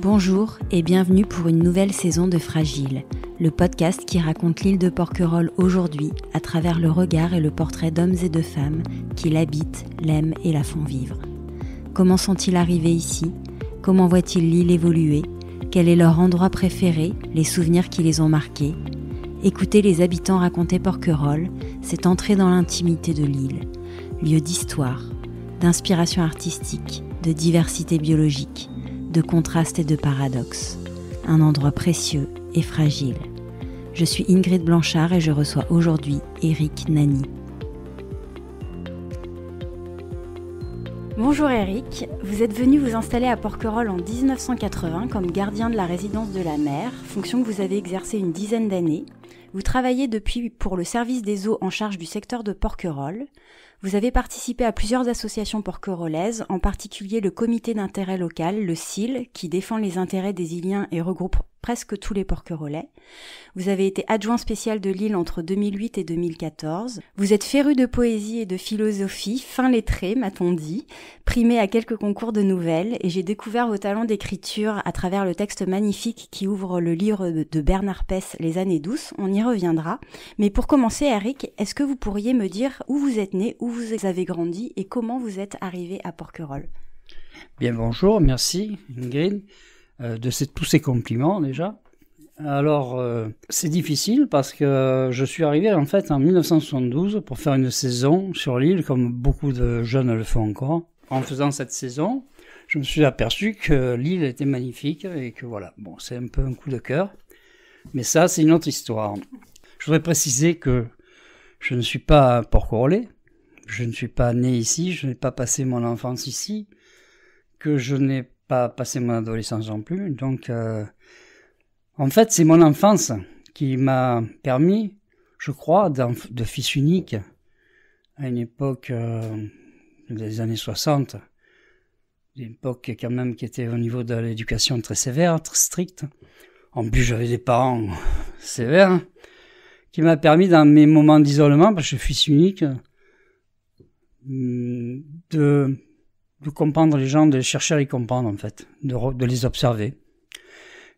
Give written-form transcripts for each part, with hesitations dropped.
Bonjour et bienvenue pour une nouvelle saison de Fragile, le podcast qui raconte l'île de Porquerolles aujourd'hui à travers le regard et le portrait d'hommes et de femmes qui l'habitent, l'aiment et la font vivre. Comment sont-ils arrivés ici ? Comment voient-ils l'île évoluer ? Quel est leur endroit préféré, les souvenirs qui les ont marqués ? Écouter les habitants raconter Porquerolles, c'est entrer dans l'intimité de l'île, lieu d'histoire, d'inspiration artistique, de diversité biologique, de contrastes et de paradoxes. Un endroit précieux et fragile. Je suis Ingrid Blanchard et je reçois aujourd'hui Eric Nani. Bonjour Eric, vous êtes venu vous installer à Porquerolles en 1980 comme gardien de la résidence de la mer, fonction que vous avez exercée une dizaine d'années. Vous travaillez depuis pour le service des eaux en charge du secteur de Porquerolles. Vous avez participé à plusieurs associations porquerolaises, en particulier le comité d'intérêt local, le CIL, qui défend les intérêts des Iliens et regroupe presque tous les Porquerolais. Vous avez été adjoint spécial de l'île entre 2008 et 2014. Vous êtes féru de poésie et de philosophie, fin lettré, m'a-t-on dit, primé à quelques concours de nouvelles, et j'ai découvert vos talents d'écriture à travers le texte magnifique qui ouvre le livre de Bernard Pess, Les années douces. On y reviendra. Mais pour commencer, Eric, est-ce que vous pourriez me dire où vous êtes né, où vous avez grandi et comment vous êtes arrivé à Porquerolles ? Bien, bonjour, merci Ingrid tous ces compliments déjà. Alors, c'est difficile parce que je suis arrivé en fait en 1972 pour faire une saison sur l'île, comme beaucoup de jeunes le font encore. En faisant cette saison, je me suis aperçu que l'île était magnifique et que voilà, bon, c'est un peu un coup de cœur. Mais ça, c'est une autre histoire. Je voudrais préciser que je ne suis pas porquerolais, je ne suis pas né ici, je n'ai pas passé mon enfance ici, que je n'ai pas passé mon adolescence non plus. Donc, en fait, c'est mon enfance qui m'a permis, je crois, de fils unique à une époque des années 60, une époque quand même qui était au niveau de l'éducation très sévère, très stricte. En plus, j'avais des parents sévères, qui m'a permis dans mes moments d'isolement, parce que je suis fils unique, de comprendre les gens, de chercher à les comprendre en fait, de les observer.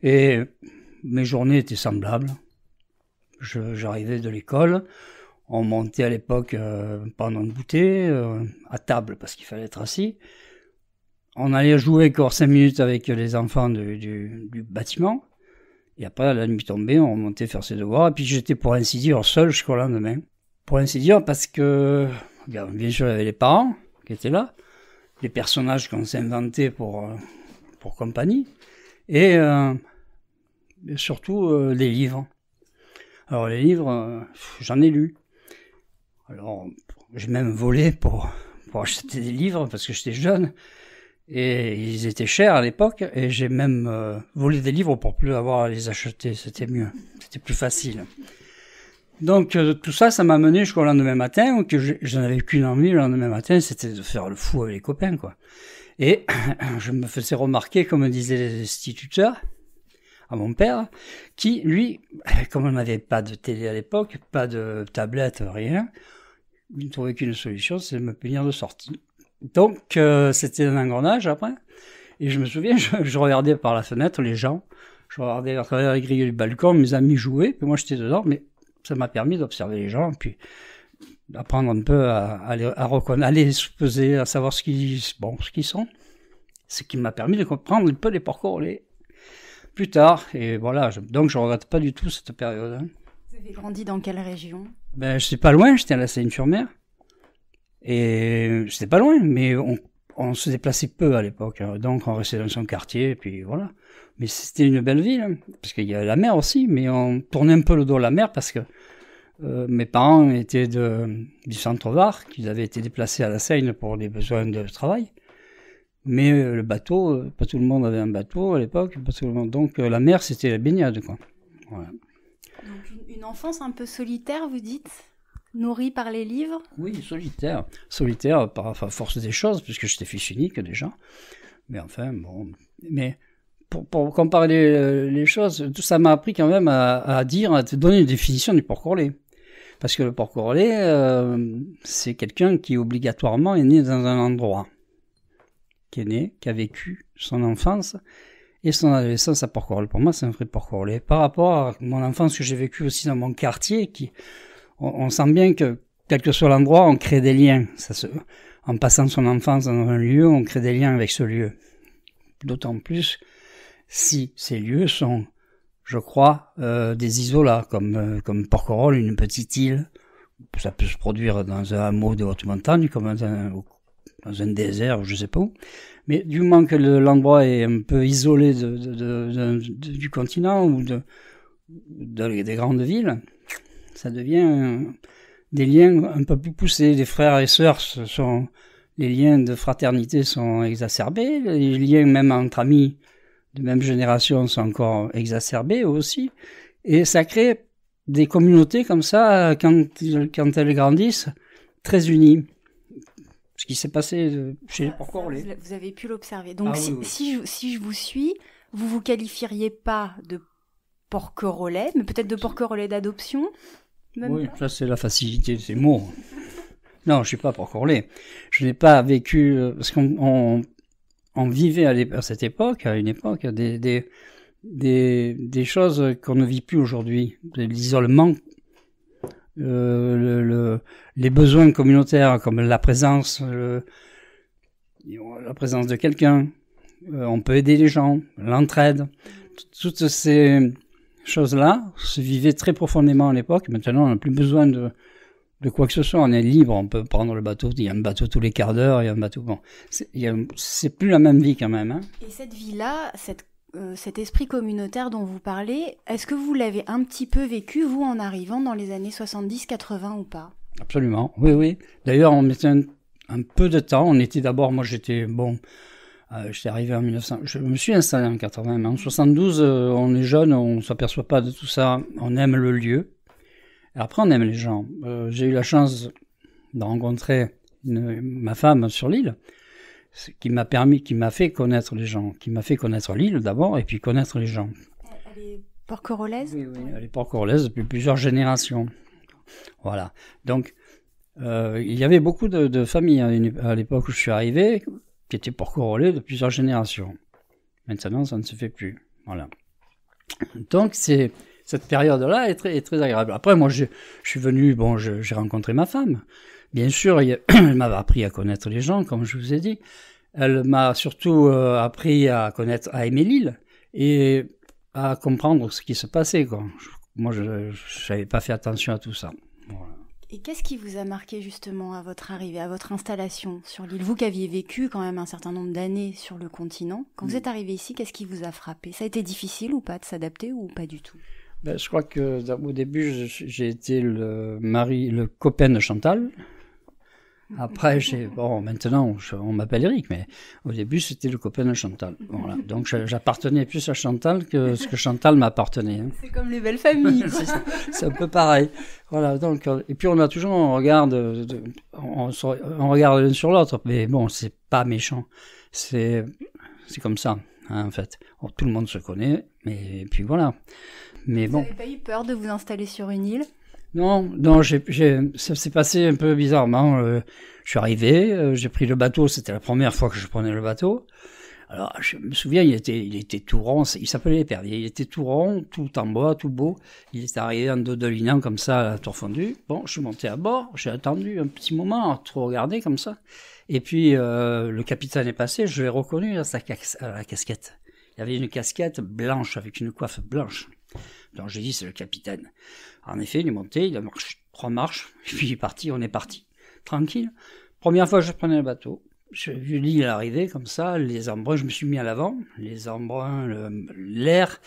Et mes journées étaient semblables. J'arrivais de l'école, on montait à l'époque pendant le goûter, à table parce qu'il fallait être assis. On allait jouer encore 5 minutes avec les enfants du bâtiment. Et après, la nuit tombée, on remontait faire ses devoirs. Et puis j'étais pour ainsi dire seul jusqu'au lendemain. Pour ainsi dire parce que, bien sûr, il y avait les parents qui étaient là, les personnages qu'on s'est inventés pour compagnie, et surtout les livres. Alors les livres, j'en ai lu. Alors j'ai même volé pour acheter des livres parce que j'étais jeune et ils étaient chers à l'époque, et j'ai même volé des livres pour plus avoir à les acheter. C'était mieux, c'était plus facile. Donc tout ça, ça m'a mené jusqu'au lendemain matin, que je n'avais qu'une envie le lendemain matin, c'était de faire le fou avec les copains, quoi. Et je me faisais remarquer, comme disaient les instituteurs, à mon père, qui, lui, comme on n'avait pas de télé à l'époque, pas de tablette, rien, il ne trouvait qu'une solution, c'est de me punir de sortie. Donc c'était un engrenage après, et je me souviens, je regardais par la fenêtre les gens, je regardais à travers les grilles du balcon, mes amis jouaient, puis moi j'étais dedans, mais ça m'a permis d'observer les gens, puis d'apprendre un peu à reconnaître, à les supposer, à savoir ce qu'ils sont. Ce qui m'a permis de comprendre un peu les Porquerolais plus tard. Et voilà, donc je regrette pas du tout cette période. Hein. Vous avez grandi dans quelle région ? Ben, je sais pas loin, j'étais à la Seine-sur-Mer. Et j'étais pas loin, mais on se déplaçait peu à l'époque. Hein. Donc on restait dans son quartier, et puis voilà. Mais c'était une belle ville, hein, parce qu'il y avait la mer aussi, mais on tournait un peu le dos à la mer parce que mes parents étaient du centre-Var, qu'ils avaient été déplacés à la Seine pour des besoins de travail. Mais le bateau, pas tout le monde avait un bateau à l'époque, pas tout le monde. Donc la mer, c'était la baignade, quoi. Voilà. Donc une enfance un peu solitaire, vous dites ? Nourrie par les livres ? Oui, solitaire. Solitaire par force des choses, puisque j'étais fils unique déjà. Mais enfin, bon... Mais pour comparer les choses, tout ça m'a appris quand même à te donner une définition du Porquerolais. Parce que le Porquerolais, c'est quelqu'un qui obligatoirement est né dans un endroit, qui est né, qui a vécu son enfance et son adolescence à Porquerolles. Pour moi, c'est un vrai Porquerolles. Par rapport à mon enfance que j'ai vécue aussi dans mon quartier, on sent bien que, quel que soit l'endroit, on crée des liens. En passant son enfance dans un lieu, on crée des liens avec ce lieu. D'autant plus si ces lieux sont, je crois, des isolats, comme Porquerolles, une petite île. Ça peut se produire dans un hameau de haute montagne, comme dans un désert, je sais pas où. Mais du moment que l'endroit est un peu isolé du continent ou des grandes villes, ça devient des liens un peu plus poussés. Les frères et sœurs les liens de fraternité sont exacerbés, les liens même entre amis de même génération sont encore exacerbés aussi, et ça crée des communautés comme ça, quand elles grandissent, très unies. Ce qui s'est passé chez les Porquerolles. Vous avez pu l'observer. Donc, oui. si je vous suis, vous vous qualifieriez pas de Porquerolles, mais peut-être de Porquerolles d'adoption. Oui, ça c'est la facilité de ces mots. Non, je suis pas Porquerolles. Je n'ai pas vécu, parce qu'on vivait à cette époque, à une époque, des choses qu'on ne vit plus aujourd'hui. L'isolement, les besoins communautaires, comme la présence de quelqu'un, on peut aider les gens, l'entraide, toutes ces choses-là se vivaient très profondément à l'époque. Maintenant, on n'a plus besoin de quoi que ce soit, on est libre, on peut prendre le bateau, il y a un bateau tous les quarts d'heure, il y a un bateau, bon, c'est plus la même vie quand même. Hein. Et cette vie-là, cet esprit communautaire dont vous parlez, est-ce que vous l'avez un petit peu vécu, vous, en arrivant dans les années 70-80 ou pas? Absolument, oui. D'ailleurs, on mettait un peu de temps, j'étais arrivé en 1900, je me suis installé en 80, mais en 72, on est jeune, on s'aperçoit pas de tout ça, on aime le lieu. Après, on aime les gens. J'ai eu la chance de rencontrer ma femme sur l'île, qui m'a fait connaître les gens, qui m'a fait connaître l'île d'abord, et puis connaître les gens. Elle est porquerolles? Oui, elle est porquerolles depuis plusieurs générations. Voilà. Donc, il y avait beaucoup de familles à l'époque où je suis arrivé, qui étaient porquerolles de plusieurs générations. Maintenant, ça ne se fait plus. Voilà. Donc, cette période-là est très agréable. Après, moi, je suis venu, j'ai rencontré ma femme. Bien sûr, elle m'avait appris à connaître les gens, comme je vous ai dit. Elle m'a surtout appris à aimer l'île et à comprendre ce qui se passait, quoi. Moi, je n'avais pas fait attention à tout ça. Voilà. Et qu'est-ce qui vous a marqué justement à votre arrivée, à votre installation sur l'île? Vous qui aviez vécu quand même un certain nombre d'années sur le continent, quand vous êtes arrivé ici, qu'est-ce qui vous a frappé? Ça a été difficile ou pas de s'adapter ou pas du tout? Je crois que au début, j'ai été le copain de Chantal. Après, maintenant, on m'appelle Eric, mais au début, c'était le copain de Chantal. Voilà. Donc, j'appartenais plus à Chantal que ce que Chantal m'appartenait. Hein. C'est comme les belles familles. C'est un peu pareil. Voilà. Donc, et puis, on a toujours un regard on regarde l'un sur l'autre, mais bon, c'est pas méchant. C'est comme ça, hein, en fait. Tout le monde se connaît, mais puis voilà. Mais bon. Vous n'avez pas eu peur de vous installer sur une île? Non, ça s'est passé un peu bizarrement. Je suis arrivé, j'ai pris le bateau, c'était la première fois que je prenais le bateau. Alors, je me souviens, il était tout rond, il s'appelait l'Épervier, il était tout rond, tout en bois, tout beau. Il était arrivé en dodelinant comme ça, à la tour fondue. Bon, je suis monté à bord, j'ai attendu un petit moment, à trop regarder comme ça. Et puis, le capitaine est passé, je l'ai reconnu à la casquette. Il y avait une casquette blanche, avec une coiffe blanche. Donc j'ai dit, c'est le capitaine. En effet, il est monté, il a marché 3 marches, et puis il est parti, on est parti. Tranquille. Première fois que je prenais le bateau, j'ai vu l'île arriver comme ça, les embruns, je me suis mis à l'avant, les embruns, l'air.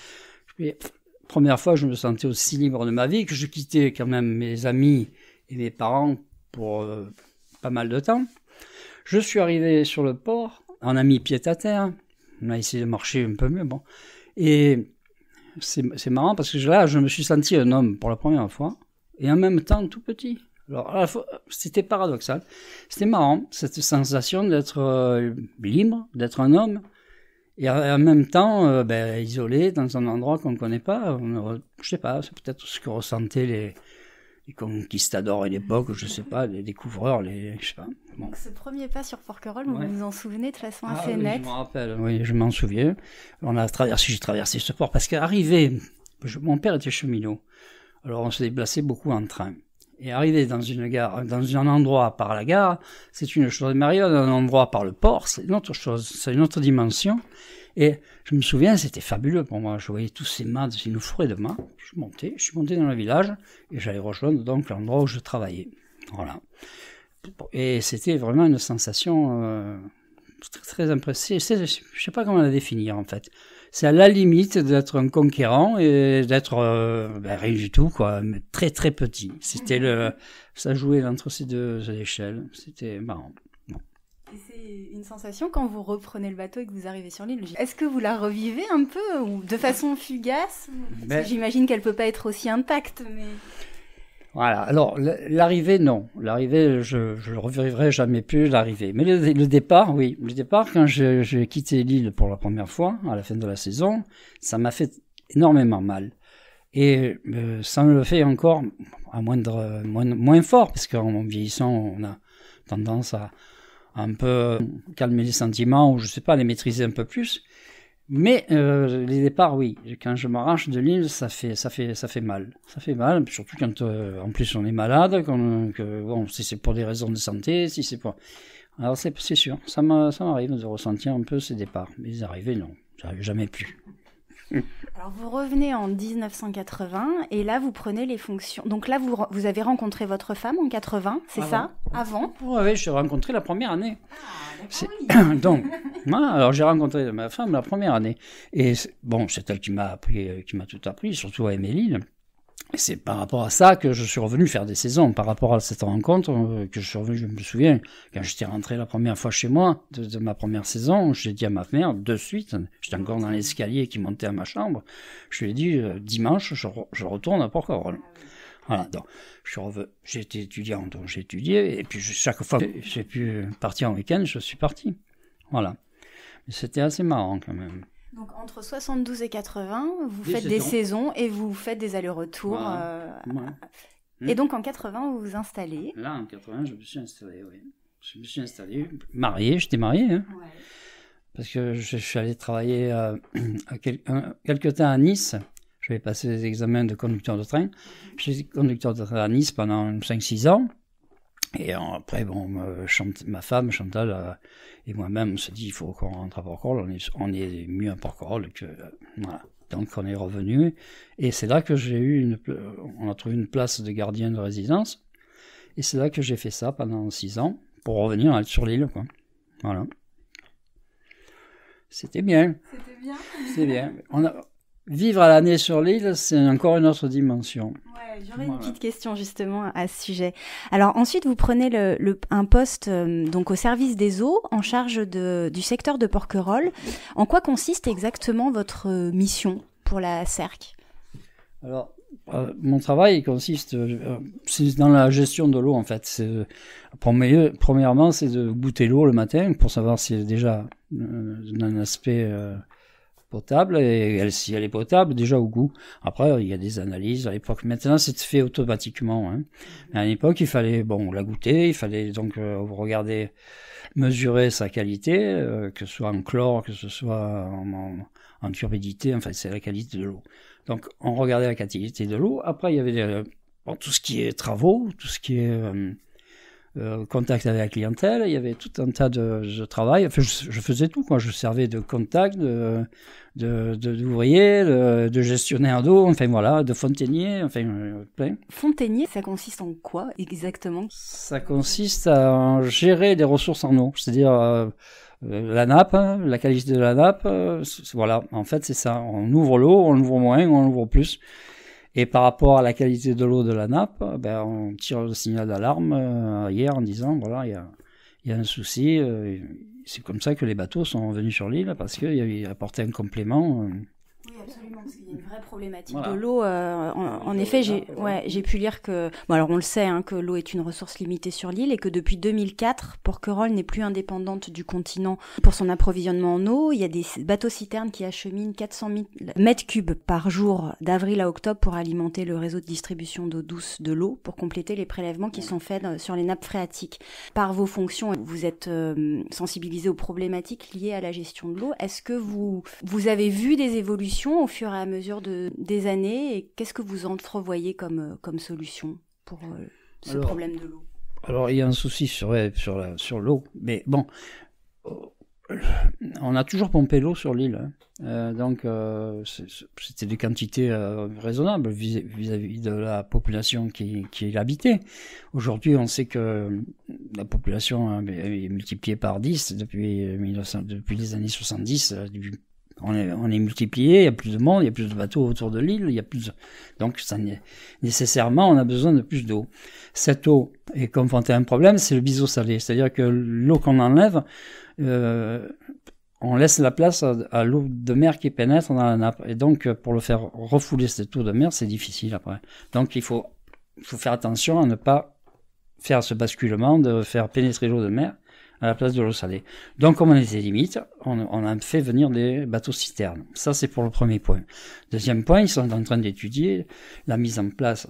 Première fois, je me sentais aussi libre de ma vie, que je quittais quand même mes amis et mes parents pour pas mal de temps. Je suis arrivé sur le port, on a mis pied à terre, on a essayé de marcher un peu mieux, bon. Et c'est marrant parce que là, je me suis senti un homme pour la première fois, et en même temps tout petit. Alors, à la fois, c'était paradoxal. C'était marrant, cette sensation d'être libre, d'être un homme, et en même temps, isolé dans un endroit qu'on ne connaît pas. Je sais pas, c'est peut-être ce que ressentaient conquistadors à l'époque, je sais pas, les découvreurs, je sais pas. Bon. Donc ce premier pas sur Porquerolles, vous vous en souvenez de façon assez oui, nette? je m'en rappelle, oui, je m'en souviens. J'ai traversé ce port parce qu'arrivé, mon père était cheminot, alors on se déplaçait beaucoup en train. Et arriver dans une gare, dans un endroit par la gare, c'est une chose. Mais arriver dans un endroit par le port, c'est une autre chose, c'est une autre dimension. Et je me souviens, c'était fabuleux pour moi. Je voyais tous ces mâts, c'est une forêt de mâts. Je suis monté dans le village et j'allais rejoindre donc l'endroit où je travaillais. Voilà. Et c'était vraiment une sensation très, très impressionnante. Je ne sais pas comment la définir en fait. C'est à la limite d'être un conquérant et d'être rien du tout, quoi, mais très très petit. Ça jouait entre ces deux échelles. C'était marrant. Bon. Et c'est une sensation quand vous reprenez le bateau et que vous arrivez sur l'île. Est-ce que vous la revivez un peu ou de façon fugace? J'imagine qu'elle peut pas être aussi intacte, mais. Voilà, alors l'arrivée, non. L'arrivée, je ne revivrai jamais plus l'arrivée. Mais le départ, oui. Le départ, quand j'ai quitté l'île pour la première fois, à la fin de la saison, ça m'a fait énormément mal. Et ça me le fait encore à moins fort, parce qu'en vieillissant, on a tendance à un peu calmer les sentiments, ou je sais pas, les maîtriser un peu plus. Mais les départs, oui. Quand je m'arrache de l'île, ça fait mal. Ça fait mal, surtout quand en plus on est malade, bon, si c'est pour des raisons de santé, si c'est pour. Alors c'est sûr, ça m'arrive de ressentir un peu ces départs. Mais les arrivées, non, j'arrive jamais plus. Alors vous revenez en 1980 et là vous prenez les fonctions. Donc là vous avez rencontré votre femme en 80, c'est ça? Avant? Oui, je l'ai rencontrée la première année. Ah, d'accord. Donc, alors j'ai rencontré ma femme la première année. Et bon, c'est elle qui m'a tout appris, surtout à aimer l'île. Et c'est par rapport à ça que je suis revenu faire des saisons, par rapport à cette rencontre que je suis revenu. Je me souviens, quand j'étais rentré la première fois chez moi, de ma première saison, j'ai dit à ma mère, de suite, j'étais encore dans l'escalier qui montait à ma chambre, je lui ai dit, dimanche, je retourne à Porquerolles. Voilà, donc, j'étais étudiant, donc j'ai étudié, et puis chaque fois que j'ai pu partir en week-end, je suis parti. Voilà. Mais c'était assez marrant quand même. Donc entre 72 et 80, vous faites des saisons et vous faites des allers-retours. Voilà. Et donc en 80, vous vous installez. Là, en 80, je me suis installé, oui. Je me suis installé, j'étais marié, hein. Ouais. Parce que je suis allé travailler quelque temps à Nice. Je vais passer des examens de conducteur de train. J'étais conducteur de train à Nice pendant 5-6 ans. Et après, bon, ma femme, Chantal, et moi-même, on s'est dit, il faut qu'on rentre à Porquerolles. On est mieux à Porquerolles que... voilà. Donc, on est revenu. Et c'est là que on a trouvé une place de gardien de résidence. Et c'est là que j'ai fait ça pendant 6 ans, pour revenir sur l'île, quoi. Voilà. C'était bien. C'était bien. C'était bien. Vivre à l'année sur l'île, c'est encore une autre dimension. Ouais, j'aurais une petite question justement à ce sujet. Alors ensuite, vous prenez un poste donc au service des eaux en charge du secteur de Porquerolles. En quoi consiste exactement votre mission pour la CERC? Alors, mon travail consiste, c'est dans la gestion de l'eau en fait. Premièrement, c'est de goûter l'eau le matin pour savoir si elle est déjà d'un aspect potable, et si elle est potable, déjà au goût. Après, il y a des analyses. À l'époque, maintenant, c'est fait automatiquement. Hein. À l'époque, il fallait, la goûter, il fallait donc regarder, mesurer sa qualité, que ce soit en chlore, que ce soit en turbidité, enfin, c'est la qualité de l'eau. Donc, on regardait la qualité de l'eau. Après, il y avait tout ce qui est travaux, tout ce qui est contact avec la clientèle, il y avait tout un tas de travail. Enfin, je faisais tout, quoi. Je servais de contact, d'ouvrier, de gestionnaire d'eau, enfin voilà, de fontainier, enfin plein. Fontainier, ça consiste en quoi exactement? Ça consiste à gérer les ressources en eau, c'est-à-dire la nappe, la qualité de la nappe, voilà, en fait c'est ça. On ouvre l'eau, on ouvre moins, on ouvre plus. Et par rapport à la qualité de l'eau de la nappe, on tire le signal d'alarme hier en disant, voilà, il y a un souci. C'est comme ça que les bateaux sont venus sur l'île, parce qu'ils apportaient un complément Oui, absolument, parce qu'il y a une vraie problématique Voilà. de l'eau. En effet, j'ai pu lire que... Bon, alors on le sait, hein, que l'eau est une ressource limitée sur l'île et que depuis 2004, Porquerolles n'est plus indépendante du continent pour son approvisionnement en eau. Il y a des bateaux-citernes qui acheminent 400 000 mètres cubes par jour d'avril à octobre pour alimenter le réseau de distribution d'eau douce de l'eau, pour compléter les prélèvements qui sont faits sur les nappes phréatiques. Par vos fonctions, vous êtes sensibilisé aux problématiques liées à la gestion de l'eau. Est-ce que vous avez vu des évolutions au fur et à mesure des années, et qu'est-ce que vous entrevoyez comme solution pour ce problème de l'eau? Alors, il y a un souci sur l'eau, mais bon, on a toujours pompé l'eau sur l'île, hein. Donc c'était des quantités raisonnables vis-à-vis de la population qui l'habitait. Aujourd'hui, on sait que la population est multipliée par 10 depuis les années 70. On est multiplié, il y a plus de monde, il y a plus de bateaux autour de l'île, il y a plus de... Donc nécessairement on a besoin de plus d'eau. Cette eau est confrontée à un problème, c'est le biseau salé, c'est-à-dire que l'eau qu'on enlève, on laisse la place à l'eau de mer qui pénètre dans la nappe, et donc pour le faire refouler cette eau de mer, c'est difficile après. Donc il faut faire attention à ne pas faire ce basculement de faire pénétrer l'eau de mer à la place de l'eau salée. Donc, comme on était limite, on a fait venir des bateaux-citernes. Ça, c'est pour le premier point. Deuxième point, ils sont en train d'étudier la mise en place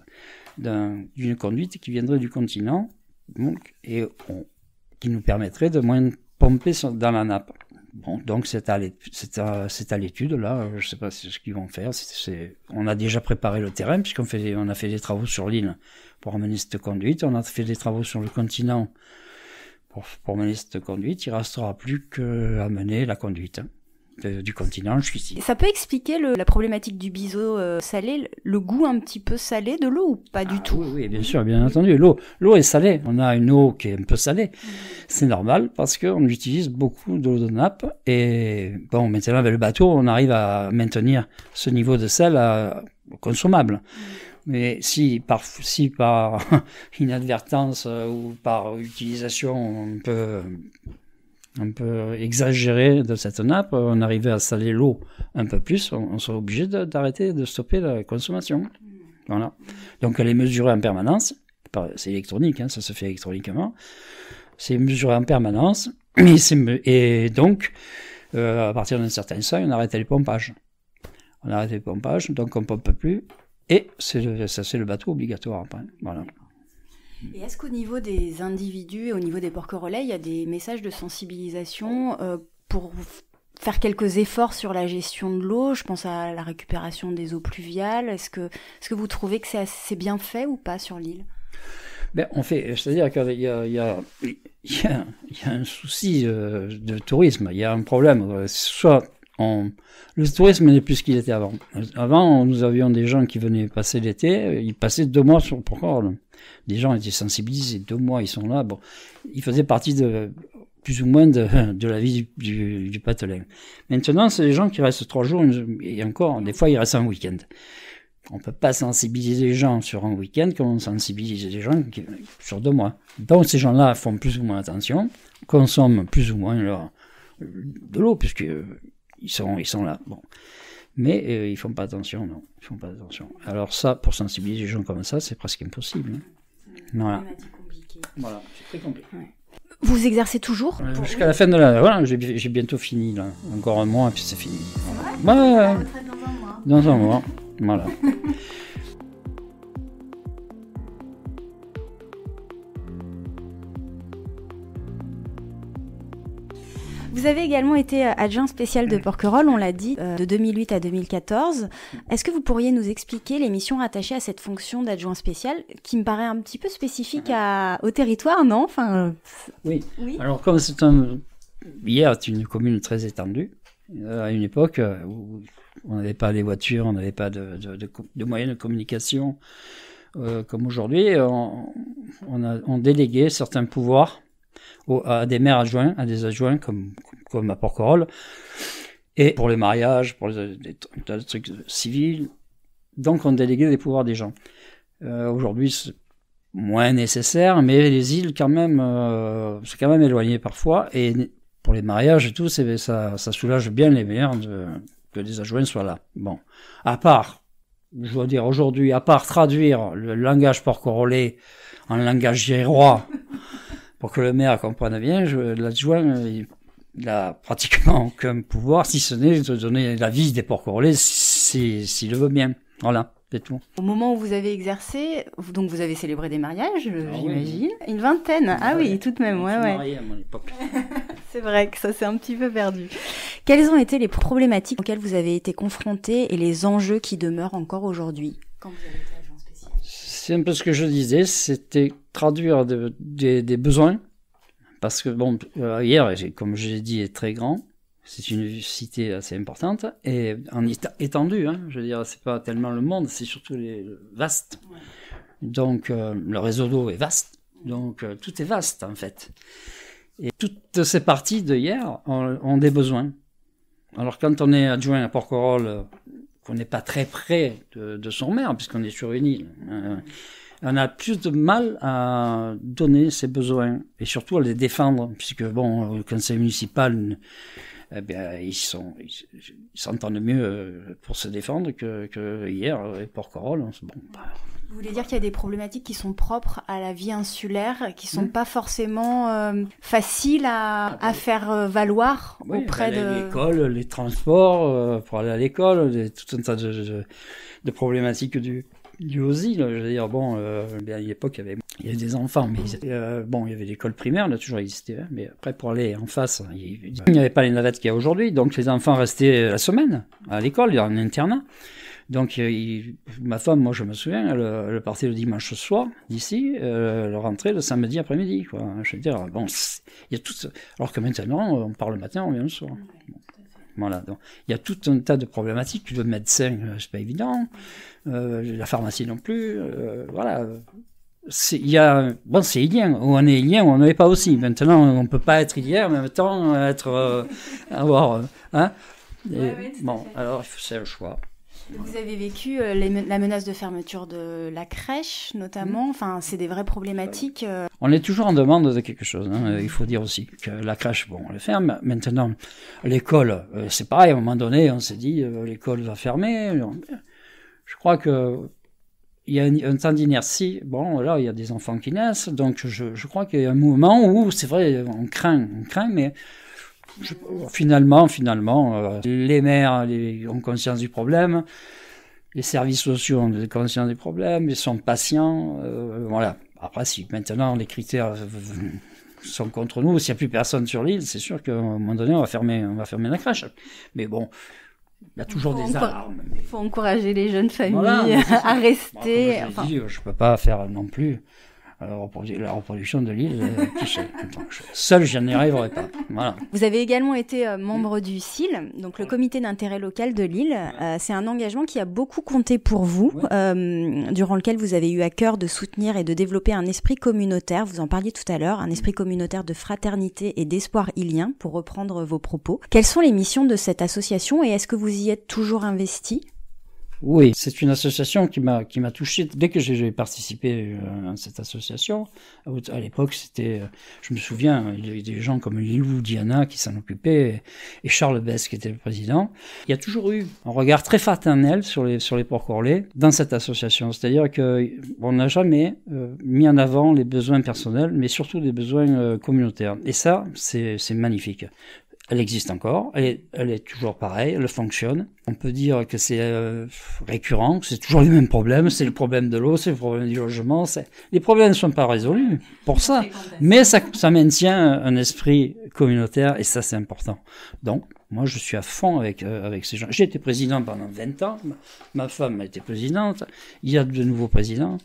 d'une conduite qui viendrait du continent, donc, qui nous permettrait de moins pomper dans la nappe. Bon, donc c'est à l'étude, là, je sais pas ce qu'ils vont faire. On a déjà préparé le terrain, on a fait des travaux sur l'île pour amener cette conduite, on a fait des travaux sur le continent pour mener cette conduite. Il ne restera plus qu'à mener la conduite du continent jusqu'ici. Ça peut expliquer la problématique du biseau salé, le goût un petit peu salé de l'eau, ou pas du tout? Oui, bien sûr, bien entendu. L'eau est salée. On a une eau qui est un peu salée. C'est normal parce qu'on utilise beaucoup d'eau de nappe. Et bon, maintenant avec le bateau, on arrive à maintenir ce niveau de sel consommable. Mais si par inadvertance ou par utilisation un peu exagérée de cette nappe, on arrivait à saler l'eau un peu plus, on serait obligé d'arrêter, de stopper la consommation. Voilà. Donc elle est mesurée en permanence. C'est électronique, hein, ça se fait électroniquement. C'est mesuré en permanence. Et donc, à partir d'un certain seuil, on arrête les pompages. Donc on ne pompe plus. Et c'est le bateau obligatoire après. Voilà. Et est-ce qu'au niveau des individus, au niveau des porquerolais, il y a des messages de sensibilisation pour faire quelques efforts sur la gestion de l'eau? Je pense à la récupération des eaux pluviales. Est-ce que vous trouvez que c'est bien fait ou pas sur l'île? C'est-à-dire qu'il y a un souci de tourisme, il y a un problème. Soit le tourisme n'est plus ce qu'il était avant. Avant, nous avions des gens qui venaient passer l'été, ils passaient 2 mois sur Porquerolles. Des gens étaient sensibilisés, 2 mois, ils sont là. Bon, ils faisaient partie plus ou moins de la vie du patelin. Maintenant, c'est des gens qui restent 3 jours, et encore, des fois, ils restent un week-end. On peut pas sensibiliser les gens sur un week-end comme on sensibilise les gens sur 2 mois. Donc, ces gens-là font plus ou moins attention, consomment plus ou moins de l'eau, puisque ils sont là. Bon. Mais ils font pas attention, non. Ils font pas attention. Alors ça, pour sensibiliser les gens comme ça, c'est presque impossible. Hein. Voilà. Voilà, c'est très compliqué. Ouais. Vous exercez toujours jusqu'à la fin de l'année. Voilà, j'ai bientôt fini, là. Encore un mois, puis c'est fini. C'est vrai? Ouais. Dans un mois. Dans un mois. Voilà. Vous avez également été adjoint spécial de Porquerolles, on l'a dit, de 2008 à 2014. Est-ce que vous pourriez nous expliquer les missions rattachées à cette fonction d'adjoint spécial, qui me paraît un petit peu spécifique au territoire, non? Oui. Alors, comme hier, c'est une commune très étendue, à une époque où on n'avait pas les voitures, on n'avait pas de moyens de communication comme aujourd'hui, on déléguait certains pouvoirs à des maires adjoints, à des adjoints comme à Porquerolles, et pour les mariages, pour des trucs civils. Donc on déléguait des pouvoirs des gens. Aujourd'hui, c'est moins nécessaire, mais les îles quand même, c'est quand même éloigné parfois, et pour les mariages et tout, ça soulage bien les maires que les adjoints soient là. Bon, à part, je dois dire aujourd'hui, à part traduire le langage porquerolais en langage girois pour que le maire comprenne bien, l'adjoint, il a pratiquement aucun pouvoir, si ce n'est de donner l'avis des porquerolais s'il le veut bien. Voilà, c'est tout. Au moment où vous avez exercé, donc vous avez célébré des mariages, j'imagine. Oui. Une vingtaine, oui, tout de même, ouais. Marié à mon époque. C'est vrai que ça s'est un petit peu perdu. Quelles ont été les problématiques auxquelles vous avez été confrontés et les enjeux qui demeurent encore aujourd'hui quand vous avez été adjoint spécial? C'est un peu ce que je disais, c'était traduire des besoins, parce que bon, hier, comme je l'ai dit, est très grand. C'est une cité assez importante et en étendue, hein, je veux dire, c'est pas tellement le monde, c'est surtout vaste. Ouais. Donc le réseau d'eau est vaste, donc tout est vaste en fait. Et toutes ces parties de hier ont des besoins. Alors quand on est adjoint à Porquerolles, qu'on n'est pas très près de son maire, puisqu'on est sur une île, on a plus de mal à donner ses besoins et surtout à les défendre, puisque bon, le conseil municipal, eh bien, ils s'entendent mieux pour se défendre que hier, et Porquerolles. Bon, Vous voulez dire qu'il y a des problématiques qui sont propres à la vie insulaire, qui sont pas forcément faciles à faire valoir auprès de... L'école, les transports pour aller à l'école, tout un tas de problématiques du OSI, là. Je veux dire, bon, à l'époque, il y avait des enfants, mais il y avait l'école primaire, elle a toujours existé, hein, mais après, pour aller en face, il n'y avait pas les navettes qu'il y a aujourd'hui, donc les enfants restaient la semaine à l'école, en internat. Donc, ma femme, moi, je me souviens, elle partait le dimanche soir, d'ici, elle rentrait le samedi après-midi, quoi. Je veux dire, bon, il y a tout, alors que maintenant, on part le matin, on vient le soir. Bon. Voilà, donc il y a tout un tas de problématiques. Le médecin, c'est pas évident. La pharmacie non plus. Voilà. C'est ilien. Ou on est ilien ou on n'est pas aussi. Maintenant, on peut pas être ilien, mais en même temps, avoir. Hein. Bon, alors, c'est le choix. Vous avez vécu la menace de fermeture de la crèche, notamment. Enfin, c'est des vraies problématiques. On est toujours en demande de quelque chose. Hein. Il faut dire aussi que la crèche, bon, on le ferme. Maintenant, l'école, c'est pareil. À un moment donné, on s'est dit, l'école va fermer. Je crois que il y a un temps d'inertie. Bon, là, il y a des enfants qui naissent. Donc, je crois qu'il y a un moment où, c'est vrai, on craint, mais... Finalement, les maires ont conscience du problème, les services sociaux ont conscience du problème, ils sont patients, voilà. Après, si maintenant les critères sont contre nous, s'il n'y a plus personne sur l'île, c'est sûr qu'à un moment donné, on va fermer la crèche. Mais bon, il y a toujours des alarmes. Il faut encourager les jeunes familles à rester. Bon, je ne peux pas faire non plus la reproduction de l'île, seul, je n'y arriverai pas. Voilà. Vous avez également été membre du CIL, donc le comité d'intérêt local de l'île. C'est un engagement qui a beaucoup compté pour vous, durant lequel vous avez eu à cœur de soutenir et de développer un esprit communautaire. Vous en parliez tout à l'heure, un esprit communautaire de fraternité et d'espoir ilien, pour reprendre vos propos. Quelles sont les missions de cette association et est-ce que vous y êtes toujours investi ? Oui, c'est une association qui m'a touché dès que j'ai participé à cette association. À l'époque, je me souviens, il y avait des gens comme Lilou Diana qui s'en occupaient et Charles Besse qui était le président. Il y a toujours eu un regard très fraternel sur les Porquerolais dans cette association. C'est-à-dire que on n'a jamais mis en avant les besoins personnels, mais surtout des besoins communautaires. Et ça, c'est magnifique. Elle existe encore, elle est toujours pareille, elle fonctionne. On peut dire que c'est récurrent, que c'est toujours les mêmes problèmes, c'est le problème de l'eau, c'est le problème du logement. Les problèmes ne sont pas résolus pour ça, mais ça maintient un esprit communautaire et ça c'est important. Donc, moi je suis à fond avec ces gens. J'ai été président pendant 20 ans, ma femme a été présidente, il y a de nouveaux présidents.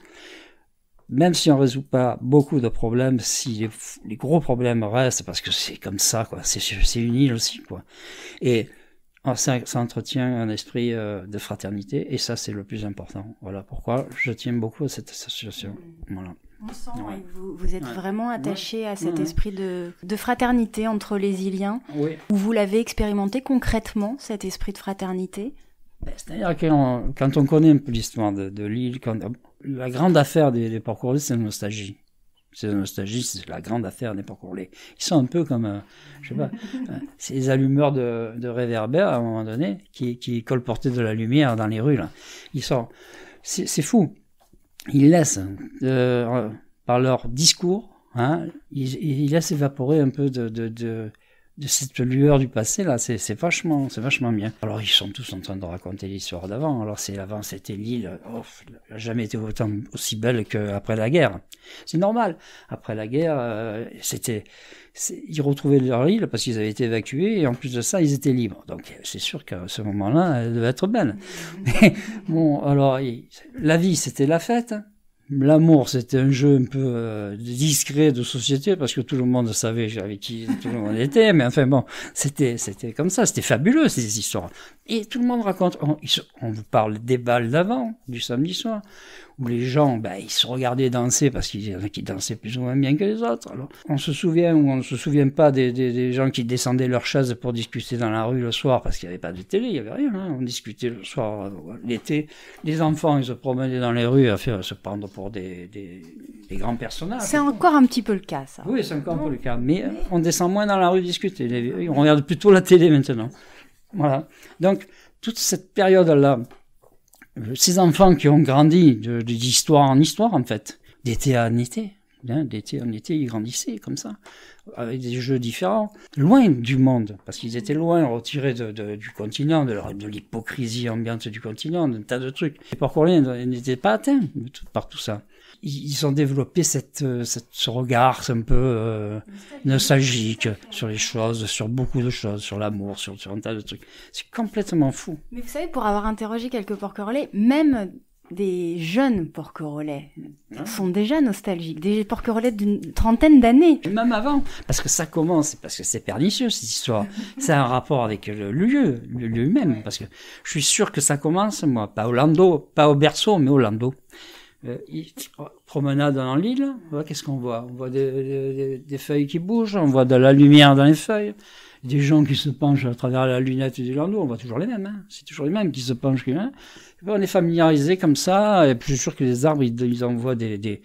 Même si on résout pas beaucoup de problèmes, si les gros problèmes restent, parce que c'est comme ça, quoi. C'est une île aussi, quoi. Et ça entretient un esprit de fraternité, et ça, c'est le plus important. Voilà pourquoi je tiens beaucoup à cette association. Voilà. On sent que vous êtes vraiment attaché à cet esprit de fraternité entre les Iliens. Oui. Où vous l'avez expérimenté concrètement, cet esprit de fraternité? C'est-à-dire que quand on connaît un peu l'histoire de l'île, la grande affaire des Porquerolais, c'est la nostalgie. C'est la nostalgie, c'est la grande affaire des porc-roulés. Ils sont un peu comme, je sais pas, c'est les allumeurs de réverbères à un moment donné qui colportaient de la lumière dans les rues là. Ils sont, c'est fou. Ils laissent par leur discours, hein, ils laissent évaporer un peu de cette lueur du passé là, c'est vachement bien. Alors ils sont tous en train de raconter l'histoire d'avant. Alors l'avant c'était l'île, elle n'a jamais été aussi belle qu'après la guerre. C'est normal. Après la guerre, ils retrouvaient leur île parce qu'ils avaient été évacués et en plus de ça ils étaient libres. Donc c'est sûr qu'à ce moment-là, elle devait être belle. Mais bon, alors la vie c'était la fête. L'amour, c'était un jeu un peu discret de société parce que tout le monde savait avec qui tout le monde était, mais enfin bon, c'était comme ça, c'était fabuleux ces histoires. Et tout le monde raconte, on vous parle des balles d'avant, du samedi soir, où les gens, ils se regardaient danser parce qu'il y en a qui dansaient plus ou moins bien que les autres. Alors, on se souvient ou on ne se souvient pas des gens qui descendaient leurs chaises pour discuter dans la rue le soir parce qu'il n'y avait pas de télé, il n'y avait rien, hein. On discutait le soir, l'été. Les enfants, ils se promenaient dans les rues à se prendre pour des grands personnages. C'est encore un petit peu le cas, ça. Oui, c'est encore un peu le cas. Mais on descend moins dans la rue discuter. On regarde plutôt la télé maintenant. Voilà. Donc, toute cette période-là, ces enfants qui ont grandi d'histoire en histoire, en fait, d'été en été, hein, d'été en été, ils grandissaient comme ça, avec des jeux différents, loin du monde, parce qu'ils étaient loin, retirés du continent, de l'hypocrisie ambiante du continent, d'un tas de trucs. Les porc-roulés n'étaient pas atteints par tout ça. Ils ont développé ce regard un peu nostalgique sur les choses, sur beaucoup de choses, sur l'amour, sur un tas de trucs. C'est complètement fou. Mais vous savez, pour avoir interrogé quelques porc-roulés, même des jeunes porc-roulés sont déjà nostalgiques, des porc-roulés d'une trentaine d'années. Même avant, parce que ça commence, parce que c'est pernicieux cette histoire. C'est un rapport avec le lieu même, parce que je suis sûr que ça commence, moi, pas au berceau, mais au landau. Promenade dans l'île, qu'est-ce qu'on voit? On voit des feuilles qui bougent, on voit de la lumière dans les feuilles, des gens qui se penchent à travers la lunette du landau, on voit toujours les mêmes, hein. C'est toujours les mêmes qui se penchent. Hein. On est familiarisé comme ça, et puis je suis sûr que les arbres, ils envoient des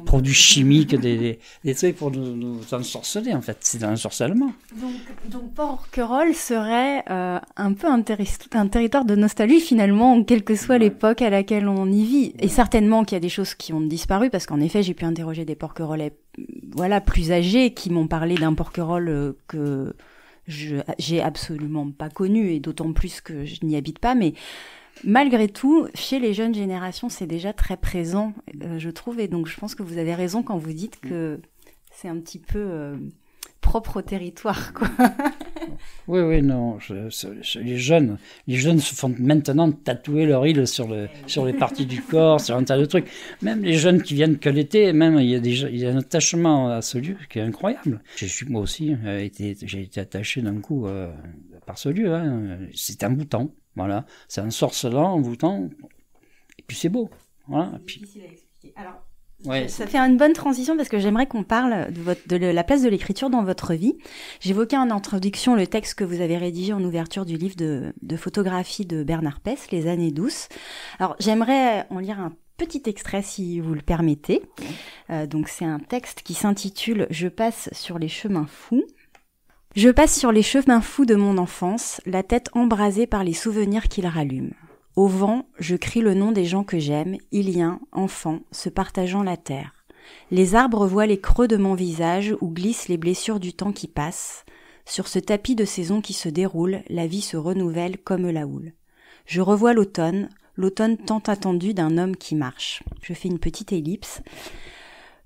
produits chimiques, des trucs pour nous ensorceler, en fait. C'est un ensorcellement. Donc Porquerolles serait un peu un territoire de nostalgie, finalement, quelle que soit l'époque à laquelle on y vit. Et certainement qu'il y a des choses qui ont disparu, parce qu'en effet, j'ai pu interroger des porquerollais, plus âgés, qui m'ont parlé d'un porquerolle que j'ai absolument pas connu, et d'autant plus que je n'y habite pas, mais malgré tout, chez les jeunes générations, c'est déjà très présent, je trouve, et donc je pense que vous avez raison quand vous dites que c'est un petit peu propre au territoire, quoi. Oui, non, les jeunes se font maintenant tatouer leur île sur les parties du corps, sur un tas de trucs. Même les jeunes qui viennent que l'été, même il y a un attachement à ce lieu qui est incroyable. Moi aussi, j'ai été attaché d'un coup par ce lieu. Hein. C'est envoûtant, voilà. C'est un sorcelant, envoûtant, et puis c'est beau. Voilà. Et puis... difficile à expliquer. Alors, ouais, ça fait une bonne transition parce que j'aimerais qu'on parle de la place de l'écriture dans votre vie. J'évoquais en introduction le texte que vous avez rédigé en ouverture du livre de photographie de Bernard Pess, Les années douces. Alors, j'aimerais en lire un petit extrait si vous le permettez. Donc, c'est un texte qui s'intitule « Je passe sur les chemins fous ». Je passe sur les chemins fous de mon enfance, la tête embrasée par les souvenirs qu'ils rallument. Au vent, je crie le nom des gens que j'aime, iliens, enfants, se partageant la terre. Les arbres voient les creux de mon visage où glissent les blessures du temps qui passe. Sur ce tapis de saison qui se déroule, la vie se renouvelle comme la houle. Je revois l'automne tant attendu d'un homme qui marche. Je fais une petite ellipse.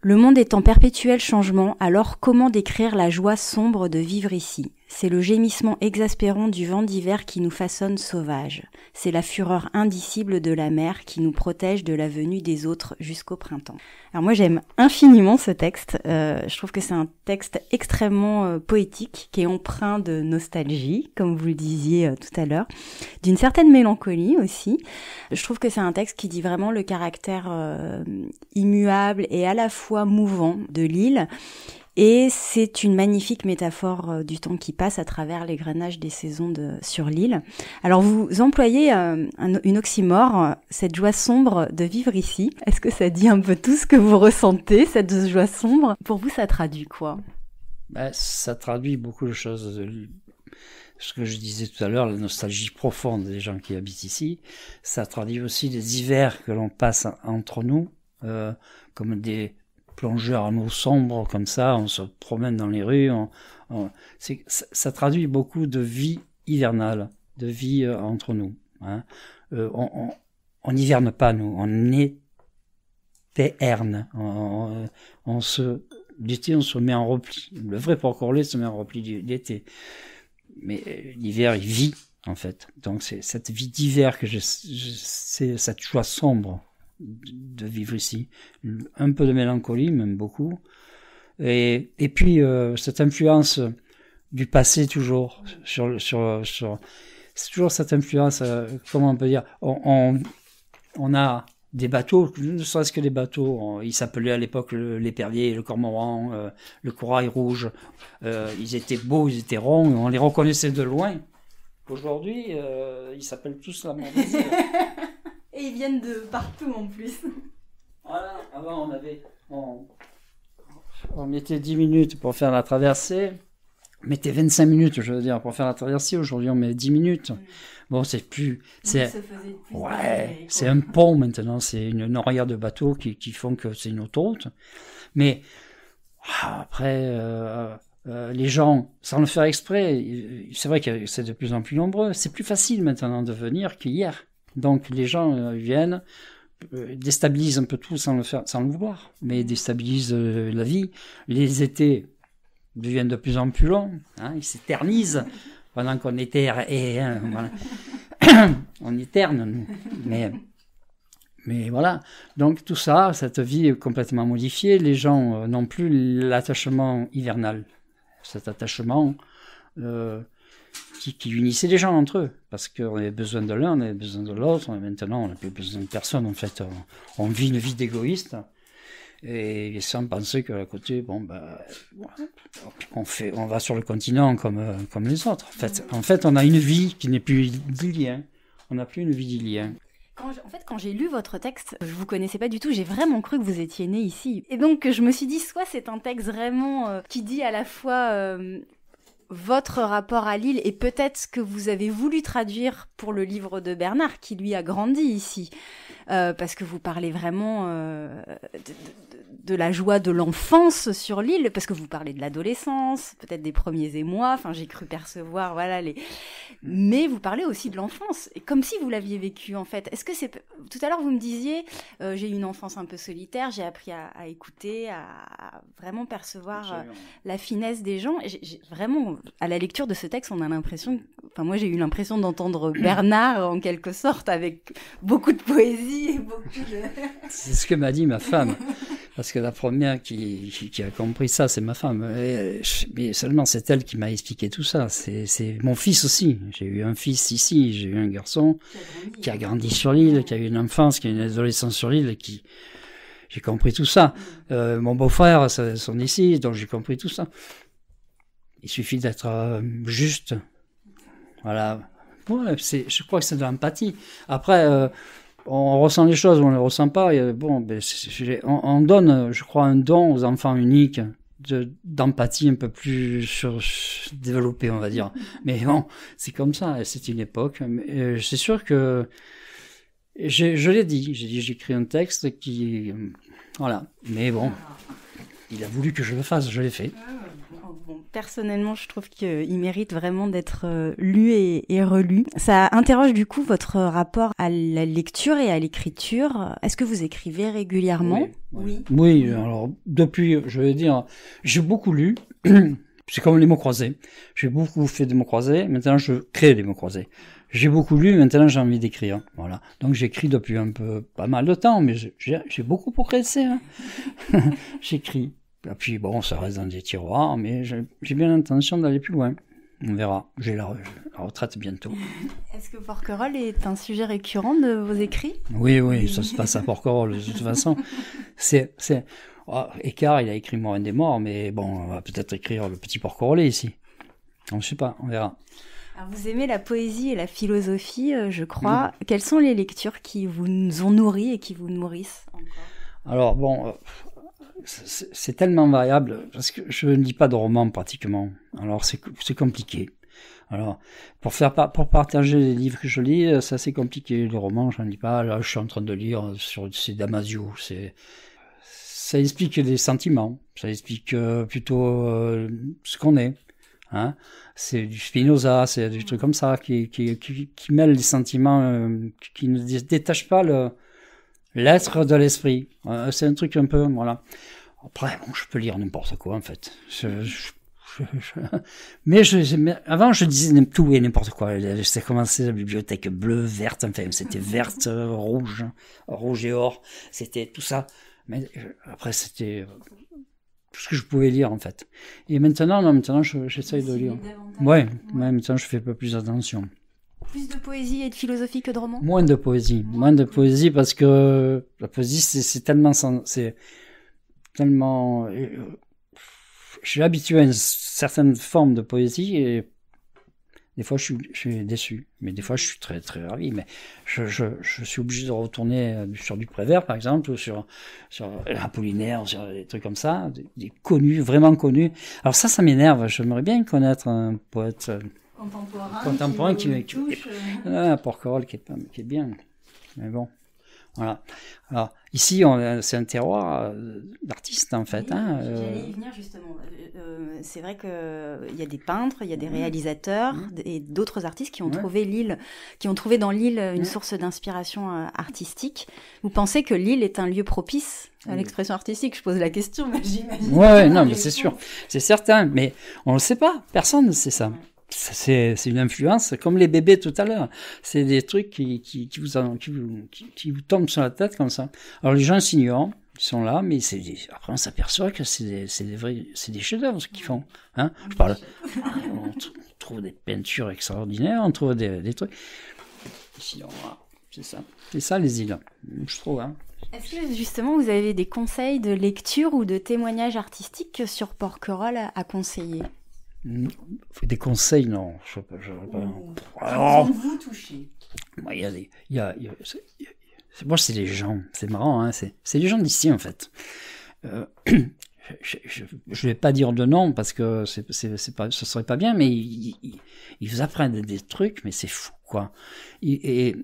Le monde est en perpétuel changement, alors comment décrire la joie sombre de vivre ici ? C'est le gémissement exaspérant du vent d'hiver qui nous façonne sauvages. C'est la fureur indicible de la mer qui nous protège de la venue des autres jusqu'au printemps. Alors moi j'aime infiniment ce texte. Je trouve que c'est un texte extrêmement poétique qui est empreint de nostalgie, comme vous le disiez tout à l'heure, d'une certaine mélancolie aussi. Je trouve que c'est un texte qui dit vraiment le caractère immuable et à la fois mouvant de l'île. Et c'est une magnifique métaphore du temps qui passe à travers l'égrenage des saisons sur l'île. Alors vous employez une oxymore, cette joie sombre de vivre ici. Est-ce que ça dit un peu tout ce que vous ressentez, cette joie sombre? Pour vous, ça traduit quoi? Ça traduit beaucoup de choses. Ce que je disais tout à l'heure, la nostalgie profonde des gens qui habitent ici. Ça traduit aussi les hivers que l'on passe entre nous, comme des plongeurs en eau sombre, comme ça, on se promène dans les rues. Ça traduit beaucoup de vie hivernale, de vie entre nous. Hein. On n'hiverne pas, nous, on hiverne. L'été, on se met en repli. Le vrai porc-orlais se met en repli l'été. Mais l'hiver, il vit, en fait. Donc, c'est cette vie d'hiver que c'est cette joie sombre de vivre ici. Un peu de mélancolie, même beaucoup. Et puis, cette influence du passé, toujours, c'est toujours cette influence, comment on peut dire, on a des bateaux, ne serait-ce que des bateaux, ils s'appelaient à l'époque l'épervier, le cormoran, le corail rouge, ils étaient beaux, ils étaient ronds, on les reconnaissait de loin. Aujourd'hui, ils s'appellent tous la même chose. Et ils viennent de partout en plus. Voilà, avant on mettait 10 minutes pour faire la traversée, on mettait 25 minutes, je veux dire, pour faire la traversée, aujourd'hui on met 10 minutes. Bon, c'est un pont maintenant, c'est une noria de bateaux qui font que c'est une autoroute. Mais après, les gens, sans le faire exprès, c'est vrai que c'est de plus en plus nombreux. C'est plus facile maintenant de venir qu'hier. Donc les gens viennent, déstabilisent un peu tout sans le vouloir, mais déstabilisent la vie. Les étés deviennent de plus en plus longs, hein, ils s'éternisent. Pendant qu'on éterne, voilà. On éterne, nous. Mais voilà. Donc tout ça, cette vie est complètement modifiée. Les gens n'ont plus l'attachement hivernal. Cet attachement qui unissait les gens entre eux. Parce qu'on avait besoin de l'un, on avait besoin de l'autre. Maintenant, on n'a plus besoin de personne. En fait, on vit une vie d'égoïste. Et sans penser qu'à côté, on va sur le continent comme les autres. En fait, on a une vie qui n'est plus d'Ilien. On n'a plus une vie d'Ilien. Quand j'ai lu votre texte, je vous connaissais pas du tout, j'ai vraiment cru que vous étiez né ici. Et donc, je me suis dit, soit c'est un texte vraiment qui dit à la fois votre rapport à l'île et peut-être ce que vous avez voulu traduire pour le livre de Bernard, qui lui a grandi ici. Parce que vous parlez vraiment de la joie de l'enfance sur l'île, parce que vous parlez de l'adolescence, peut-être des premiers émois, enfin j'ai cru percevoir, mais vous parlez aussi de l'enfance, et comme si vous l'aviez vécu en fait. Est-ce que tout à l'heure vous me disiez, j'ai eu une enfance un peu solitaire, j'ai appris à écouter, à vraiment percevoir la finesse des gens, et vraiment, à la lecture de ce texte, on a l'impression, moi j'ai eu l'impression d'entendre Bernard en quelque sorte, avec beaucoup de poésie et beaucoup de... C'est ce que m'a dit ma femme. Parce que la première qui a compris ça, c'est ma femme. Mais seulement c'est elle qui m'a expliqué tout ça. C'est mon fils aussi. J'ai eu un fils ici, j'ai eu un garçon qui a grandi sur l'île, qui a eu une enfance, qui a eu une adolescence sur l'île, j'ai compris tout ça. Mon beau-frère, sont ici, donc j'ai compris tout ça. Il suffit d'être juste. Voilà. Ouais, je crois que c'est de l'empathie. Après, on ressent les choses ou on ne les ressent pas. On donne, je crois, un don aux enfants uniques d'empathie un peu plus développée, on va dire. Mais bon, c'est comme ça, c'est une époque. Mais, c'est sûr que je l'ai dit, j'écris un texte qui... Voilà. Mais bon, il a voulu que je le fasse, je l'ai fait. Personnellement, je trouve qu'il mérite vraiment d'être lu et relu. Ça interroge du coup votre rapport à la lecture et à l'écriture. Est-ce que vous écrivez régulièrement ? Oui, alors depuis, je vais dire, j'ai beaucoup lu. C'est comme les mots croisés. J'ai beaucoup fait des mots croisés. Maintenant, je crée des mots croisés. J'ai beaucoup lu. Maintenant, j'ai envie d'écrire. Voilà. Donc, j'écris depuis pas mal de temps, mais j'ai beaucoup progressé. Hein. J'écris. Et puis bon, ça reste dans des tiroirs, mais j'ai bien l'intention d'aller plus loin. On verra. J'ai la retraite bientôt. Est-ce que Porquerolles est un sujet récurrent de vos écrits ? Oui, ça se passe à Porquerolles de toute façon. Écart, il a écrit Morin des Morts, mais bon, on va peut-être écrire Le Petit Porquerolles ici. On ne sait pas, on verra. Alors vous aimez la poésie et la philosophie, je crois. Quelles sont les lectures qui vous ont nourri et qui vous nourrissent encore? Alors bon, c'est tellement variable, parce que je ne lis pas de romans pratiquement. Alors c'est compliqué. Alors, pour partager les livres que je lis, c'est assez compliqué. Les romans, j'en lis pas. Là, je suis en train de lire c'est Damasio. Ça explique des sentiments. Ça explique plutôt ce qu'on est. Hein. C'est du Spinoza, c'est des trucs comme ça qui mêlent les sentiments, qui ne détachent pas l'être de l'esprit. C'est un truc un peu, voilà. Après, bon, je peux lire n'importe quoi, en fait. Mais avant, je disais tout et n'importe quoi. J'ai commencé la bibliothèque bleue, verte, enfin, c'était verte, rouge et or. C'était tout ça. Mais après, c'était tout ce que je pouvais lire, en fait. Et maintenant, j'essaye de lire. Ouais, maintenant, je fais un peu plus attention. Plus de poésie et de philosophie que de romans? Moins de poésie parce que la poésie, c'est tellement, je suis habitué à une certaine forme de poésie et des fois je suis déçu, mais des fois je suis très très ravi. Mais je suis obligé de retourner sur du Prévert par exemple, ou sur Apollinaire, sur des trucs comme ça, des connus, vraiment connus. Alors ça m'énerve. J'aimerais bien connaître un poète contemporain qui touche. Un Porquerolles qui est bien, mais bon. Voilà. Alors, ici, c'est un terroir d'artistes, en fait. Oui, j'allais y venir, justement. C'est vrai qu'il y a des peintres, il y a des réalisateurs et d'autres artistes qui ont trouvé dans l'île une source d'inspiration artistique. Vous pensez que l'île est un lieu propice à l'expression artistique? Je pose la question, mais j'imagine. Ouais, non, mais c'est sûr. C'est certain, mais on ne le sait pas. Personne ne sait ça. C'est une influence, comme les bébés tout à l'heure. C'est des trucs qui vous tombent sur la tête comme ça. Alors les gens s'ignorent, ils sont là, mais après on s'aperçoit que c'est des chefs-d'œuvre ce qu'ils font. Hein, je parle. On trouve des peintures extraordinaires, on trouve des trucs. Ici, c'est ça les îles, je trouve. Hein. Est-ce que justement vous avez des conseils de lecture ou de témoignages artistiques sur Porquerolles à conseiller? Des conseils, non. Je sais pas. Alors, vous touchez. Moi, c'est les gens. C'est marrant, hein. C'est les gens d'ici, en fait. Je vais pas dire de nom parce que ce serait pas bien, mais ils vous apprennent des trucs, mais c'est fou, quoi. Et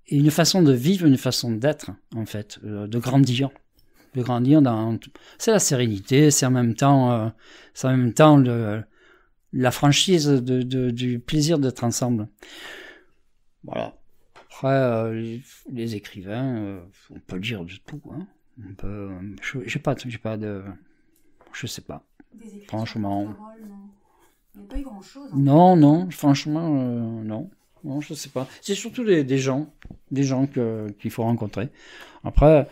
une façon de vivre, une façon d'être, en fait, de grandir. C'est la sérénité, c'est en même temps la franchise du plaisir d'être ensemble. Voilà. Après, les écrivains, on peut lire de tout. Hein. On peut, j'ai pas de, je sais pas. Franchement. Il n'y a pas eu grand-chose. Hein. Non, franchement, non. Non, je sais pas. C'est surtout des gens qu'il faut rencontrer. Après,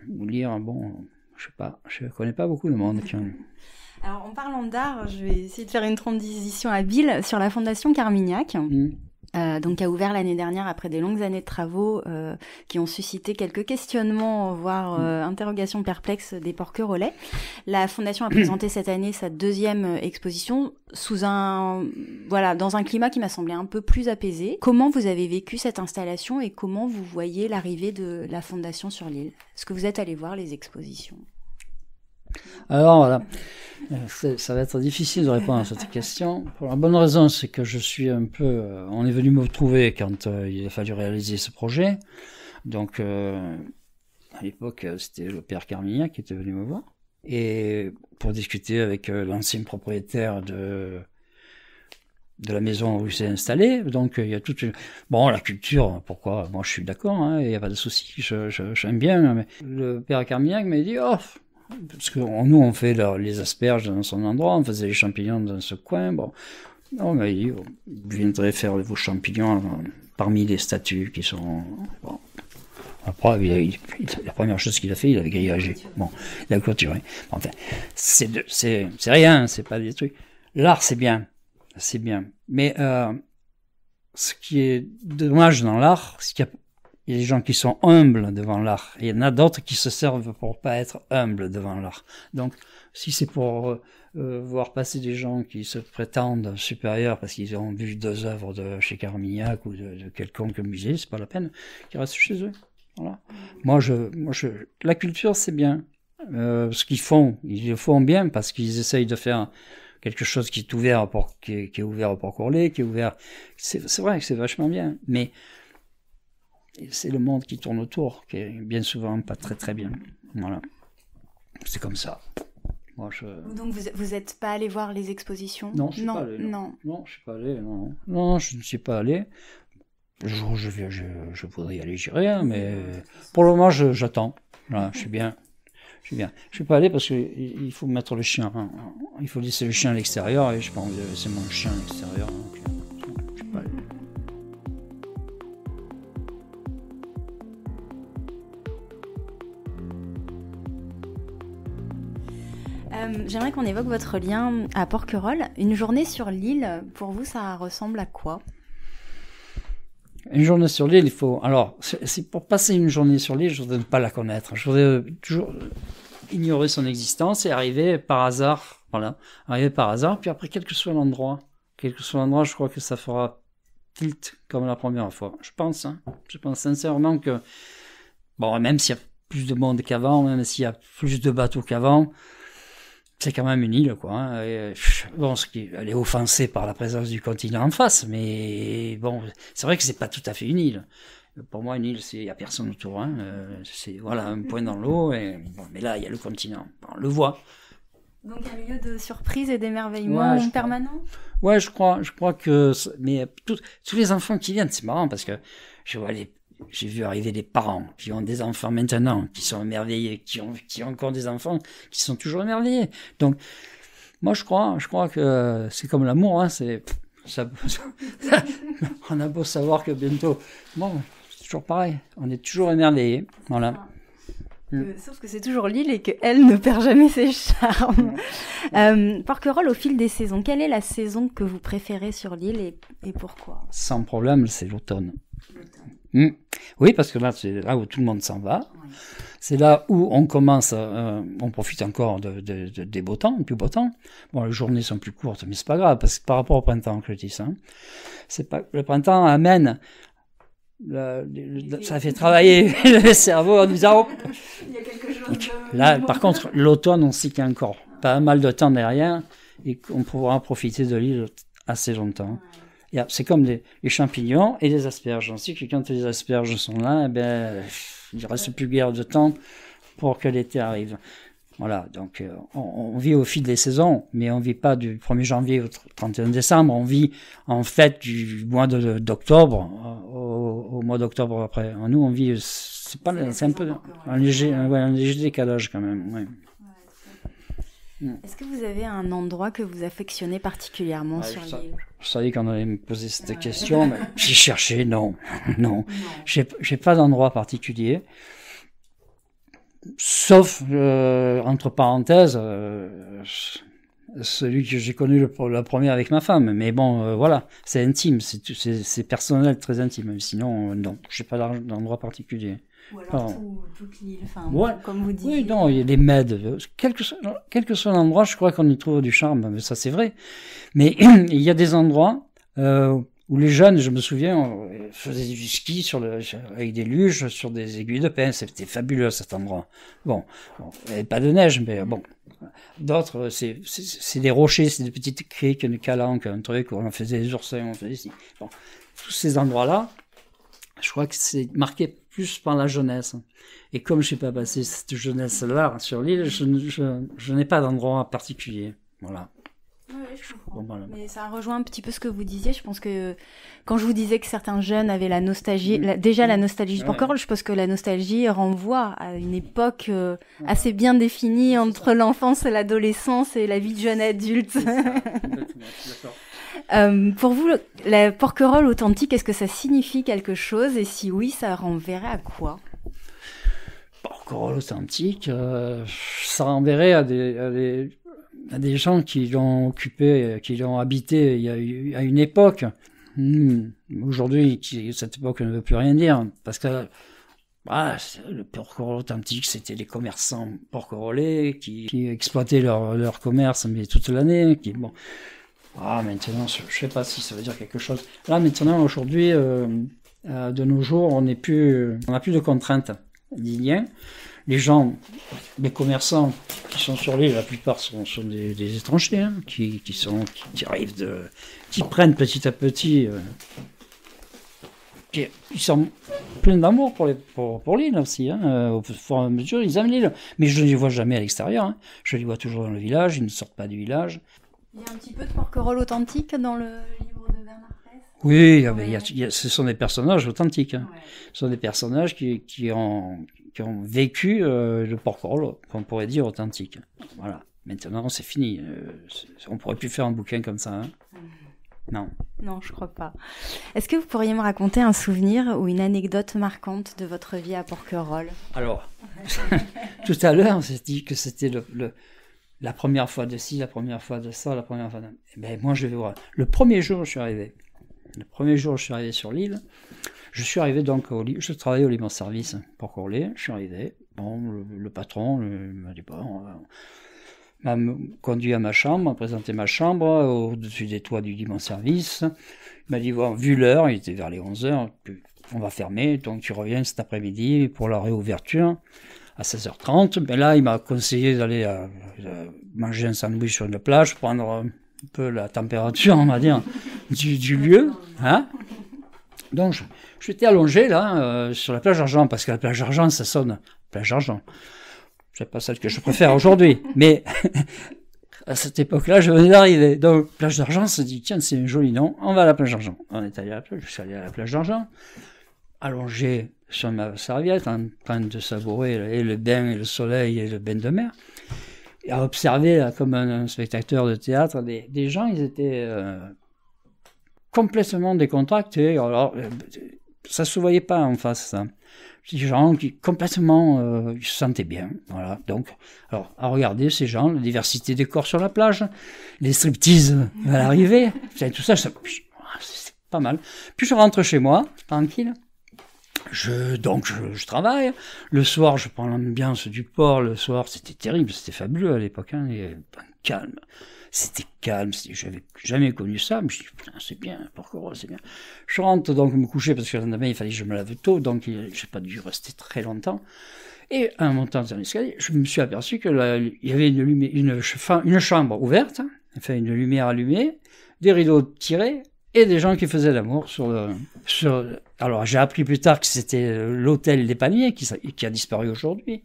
ou lire, bon, je sais pas. Je connais pas beaucoup de monde qui ont... Alors, en parlant d'art, je vais essayer de faire une transition habile sur la Fondation Carmignac, donc qui a ouvert l'année dernière après des longues années de travaux qui ont suscité quelques questionnements, voire interrogations perplexes des Porquerolais. La Fondation a présenté cette année sa deuxième exposition dans un climat qui m'a semblé un peu plus apaisé. Comment vous avez vécu cette installation et comment vous voyez l'arrivée de la Fondation sur l'île? Est-ce que vous êtes allé voir les expositions? Alors voilà, ça va être difficile de répondre à cette question. Pour la bonne raison, c'est que je suis un peu... on est venu me trouver quand il a fallu réaliser ce projet. Donc, à l'époque, c'était le père Carmignac qui était venu me voir. Et pour discuter avec l'ancien propriétaire de la maison où il s'est installé. Donc, il y a toute une... Bon, la culture, pourquoi? Moi, je suis d'accord, hein, il n'y a pas de souci, j'aime bien. Mais le père Carmignac m'a dit, parce que nous, on fait les asperges dans son endroit, on faisait les champignons dans ce coin. Bon, on m'a dit, vous viendrez faire vos champignons parmi les statues qui sont... Bon. Après, la première chose qu'il a fait, il avait grillagé. Bon, il a clôturé. Enfin, c'est rien, c'est pas des trucs. L'art, c'est bien. Mais ce qui est dommage dans l'art, c'est qu'il y a il y a des gens qui sont humbles devant l'art, et il y en a d'autres qui se servent pour pas être humbles devant l'art. Donc, si c'est pour voir passer des gens qui se prétendent supérieurs parce qu'ils ont vu 2 œuvres de chez Carmignac ou de quelconque musée, c'est pas la peine qu'ils restent chez eux. Voilà. La culture, c'est bien. Ce qu'ils font, ils le font bien parce qu'ils essayent de faire quelque chose qui est ouvert qui est ouvert au Port-Corlay, qui est ouvert. C'est vrai que c'est vachement bien, mais c'est le monde qui tourne autour, qui est bien souvent pas très très bien. Voilà. C'est comme ça. Moi, Donc vous êtes pas allé voir les expositions? Non, je suis pas allé. Non, je suis pas allé. Non, je ne suis pas allé. Le jour où je voudrais y aller, j'irai, hein, mais pour le moment, j'attends. Voilà, je suis bien. Je suis pas allé parce que il faut mettre le chien. Hein. Il faut laisser le chien à l'extérieur et je pas envie de laisser mon chien à l'extérieur. Donc, je suis pas allé. J'aimerais qu'on évoque votre lien à Porquerolles. Une journée sur l'île, pour vous, ça ressemble à quoi? Une journée sur l'île, il faut... Alors, c'est pour passer une journée sur l'île, je voudrais ne pas la connaître. Je voudrais toujours ignorer son existence et arriver par hasard. Voilà, arriver par hasard. Puis après, quel que soit l'endroit, je crois que ça fera tilt comme la première fois. Je pense sincèrement que... Bon, même s'il y a plus de monde qu'avant, même s'il y a plus de bateaux qu'avant, c'est quand même une île, quoi. Hein. Et, bon, elle est offensée par la présence du continent en face, mais bon, c'est vrai que c'est pas tout à fait une île. Pour moi, une île, il y a personne autour. Hein. C'est voilà un point dans l'eau, et bon, mais là, il y a le continent. On le voit. Donc un lieu de surprise et d'émerveillement permanent. Ouais, je crois que. Mais tous les enfants qui viennent, c'est marrant parce que j'ai vu arriver des parents qui ont des enfants maintenant, qui sont émerveillés, qui ont encore des enfants, qui sont toujours émerveillés. Donc, moi, je crois que c'est comme l'amour, hein, on a beau savoir que bientôt, bon, c'est toujours pareil, on est toujours émerveillés, voilà. Sauf que c'est toujours l'île et qu'elle ne perd jamais ses charmes. Porquerolles, au fil des saisons, quelle est la saison que vous préférez sur l'île et pourquoi? Sans problème, c'est l'automne. Oui, parce que là, c'est là où tout le monde s'en va. Oui. C'est là où on commence, on profite encore des beaux temps, du beau temps. Bon, les journées sont plus courtes, mais c'est pas grave, parce que par rapport au printemps, Clotis, hein, le printemps amène, ça fait travailler le cerveau en disant, il y a quelque chose de... Là, par contre, l'automne, on sait qu'il y a encore pas mal de temps derrière et qu'on pourra profiter de l'île assez longtemps. Ouais. C'est comme les champignons et les asperges. On sait que quand les asperges sont là, il ne reste plus guère de temps pour que l'été arrive. Voilà, donc on vit au fil des saisons, mais on ne vit pas du 1er janvier au 31 décembre, on vit en fait du mois d'octobre au mois d'octobre après. Nous, on vit, c'est un peu un léger décalage quand même. Ouais. Est-ce que vous avez un endroit que vous affectionnez particulièrement sur l'île? Je savais qu'on allait me poser cette question, mais j'ai cherché, non. J'ai pas d'endroit particulier. Sauf, entre parenthèses, celui que j'ai connu la première avec ma femme. Mais bon, voilà, c'est intime, c'est personnel, très intime. Sinon, non, j'ai pas d'endroit particulier. Ou alors toute l'île, comme vous dites. Oui, non, il y a les Mèdes. Quel que soit l'endroit, je crois qu'on y trouve du charme. Mais ça, c'est vrai. Mais il y a des endroits où les jeunes, je me souviens, faisaient du ski avec des luges sur des aiguilles de pin. C'était fabuleux, cet endroit. Bon, il n'y avait pas de neige, mais bon. D'autres, c'est des rochers, c'est des petites criques, des calanques, un truc où on faisait des oursins, on faisait ici. Bon, tous ces endroits-là, je crois que c'est marqué plus par la jeunesse. Et comme je n'ai pas passé cette jeunesse-là sur l'île, je n'ai pas d'endroit particulier. Voilà. Oui, je comprends. Bon, voilà. Mais ça rejoint un petit peu ce que vous disiez. Je pense que quand je vous disais que certains jeunes avaient la nostalgie, la nostalgie de Porquerolles, je pense que la nostalgie renvoie à une époque assez bien définie entre l'enfance et l'adolescence et la vie de jeune adulte. Pour vous, la Porquerolles authentique, est-ce que ça signifie quelque chose? Et si oui, ça renverrait à quoi? Porquerolles authentique, ça renverrait à des gens qui l'ont occupé, qui l'ont habité à une époque. Aujourd'hui, cette époque ne veut plus rien dire, parce que le porquerolles authentique, c'était les commerçants porquerolais qui exploitaient leur commerce, mais toute l'année. Maintenant, je sais pas si ça veut dire quelque chose. Là, maintenant, aujourd'hui, de nos jours, on n'a plus de contraintes d'hygiène. Les gens, les commerçants qui sont sur l'île, la plupart sont des étrangers, hein, qui arrivent qui prennent petit à petit, qui sont pleins d'amour pour l'île aussi, hein, au fur et à mesure, ils aiment l'île. Mais je ne les vois jamais à l'extérieur, hein. Je les vois toujours dans le village, ils ne sortent pas du village. Il y a un petit peu de porquerolles authentiques dans le livre de Bernard Pess. Oui, ce sont des personnages authentiques. Hein. Ouais. Ce sont des personnages qui ont vécu le porquerolles, qu'on pourrait dire authentique. Voilà. Maintenant, c'est fini. On pourrait plus faire un bouquin comme ça. Hein. Non. Non, je crois pas. Est-ce que vous pourriez me raconter un souvenir ou une anecdote marquante de votre vie à Porquerolles? Alors, tout à l'heure, on s'est dit que c'était la première fois de ci, la première fois de ça, la première fois de... moi, je vais voir. Le premier jour où je suis arrivé sur l'île, je suis arrivé donc je travaillais au libre-service Porquerolles. Je suis arrivé. Bon, le patron m'a dit m'a conduit à ma chambre, m'a présenté ma chambre au-dessus des toits du libre-service. Il m'a dit, vu l'heure, il était vers les 11h, on va fermer, donc tu reviens cet après-midi pour la réouverture à 16h30. Mais là, il m'a conseillé d'aller manger un sandwich sur une plage, prendre un peu la température, on va dire, du lieu. Hein. Donc, je m'étais allongé là sur la plage d'Argent, parce que la plage d'Argent, ça sonne. Plage d'Argent. C'est pas celle que je préfère aujourd'hui, mais à cette époque-là, je venais d'arriver. Donc, plage d'Argent, on se dit, tiens, c'est un joli nom, on va à la plage d'Argent. On est allé à la plage, je suis allé à la plage d'Argent, allongé sur ma serviette, en train de savourer et le bain et le soleil et le bain de mer, et à observer, là, comme un spectateur de théâtre, des gens, ils étaient complètement décontractés. Alors, ça se voyait pas en face, ça. Des gens qui complètement ils se sentaient bien, voilà. Donc, alors à regarder ces gens, la diversité des corps sur la plage, les striptease à l'arrivée, tout ça, c'est pas mal. Puis je rentre chez moi, tranquille. Je travaille. Le soir, je prends l'ambiance du port. Le soir, c'était terrible, c'était fabuleux à l'époque, hein, calme. C'était calme, j'avais jamais connu ça, mais je dis, putain, c'est bien, Porquerolles, c'est bien. Je rentre donc me coucher, parce que le lendemain, il fallait que je me lave tôt, donc j'ai pas dû rester très longtemps. Et en montant dans l'escalier, je me suis aperçu que il y avait une chambre ouverte, enfin une lumière allumée, des rideaux tirés, et des gens qui faisaient l'amour alors j'ai appris plus tard que c'était l'hôtel des Paniers, qui a disparu aujourd'hui.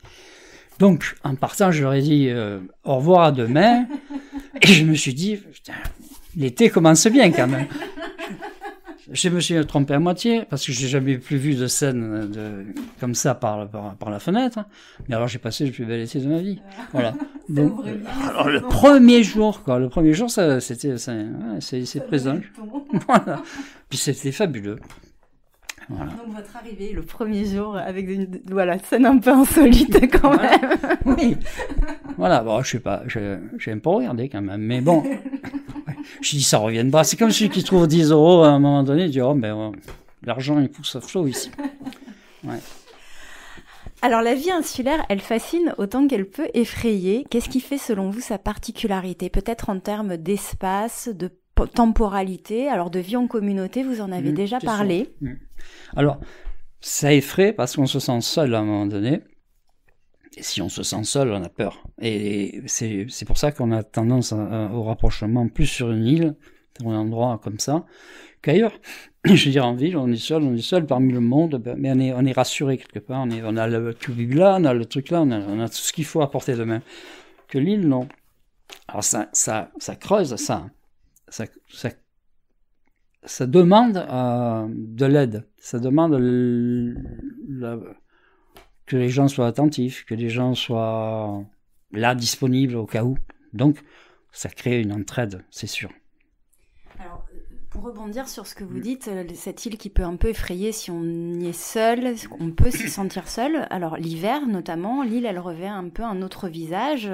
Donc, en partant, je leur ai dit au revoir à demain. Et je me suis dit, putain, l'été commence bien quand même. Je me suis trompé à moitié, parce que j'ai jamais plus vu de scène comme ça par la fenêtre. Mais alors, j'ai passé le plus bel été de ma vie. Voilà. Donc, alors, le premier jour, c'est présent. Voilà. Puis c'était fabuleux. Voilà. Donc votre arrivée le premier jour avec scène un peu insolite quand même. Oui. Voilà, bon, je sais pas, j'aime pas regarder quand même, mais bon. Je dis ça reviendra. C'est comme celui qui trouve 10 € à un moment donné, il dit l'argent il pousse à flot ici. Ouais. Alors la vie insulaire, elle fascine autant qu'elle peut effrayer. Qu'est-ce qui fait selon vous sa particularité? Peut-être en termes d'espace, de temporalité, alors de vie en communauté, vous en avez déjà parlé. Alors, ça effraie parce qu'on se sent seul à un moment donné. Et si on se sent seul, on a peur. Et c'est pour ça qu'on a tendance au rapprochement plus sur une île, dans un endroit comme ça, qu'ailleurs. Je veux dire, en ville, on est seul parmi le monde, mais on est rassuré quelque part. On a le tout là, on a le truc là, on a tout ce qu'il faut à portée de main. Que l'île, non. Alors ça creuse ça. Ça demande de l'aide. Ça demande que les gens soient attentifs, que les gens soient là, disponibles au cas où. Donc, ça crée une entraide, c'est sûr. Alors, Pour rebondir sur ce que vous dites, cette île qui peut un peu effrayer si on y est seul, on peut s'y sentir seul. Alors l'hiver notamment, l'île elle revêt un peu un autre visage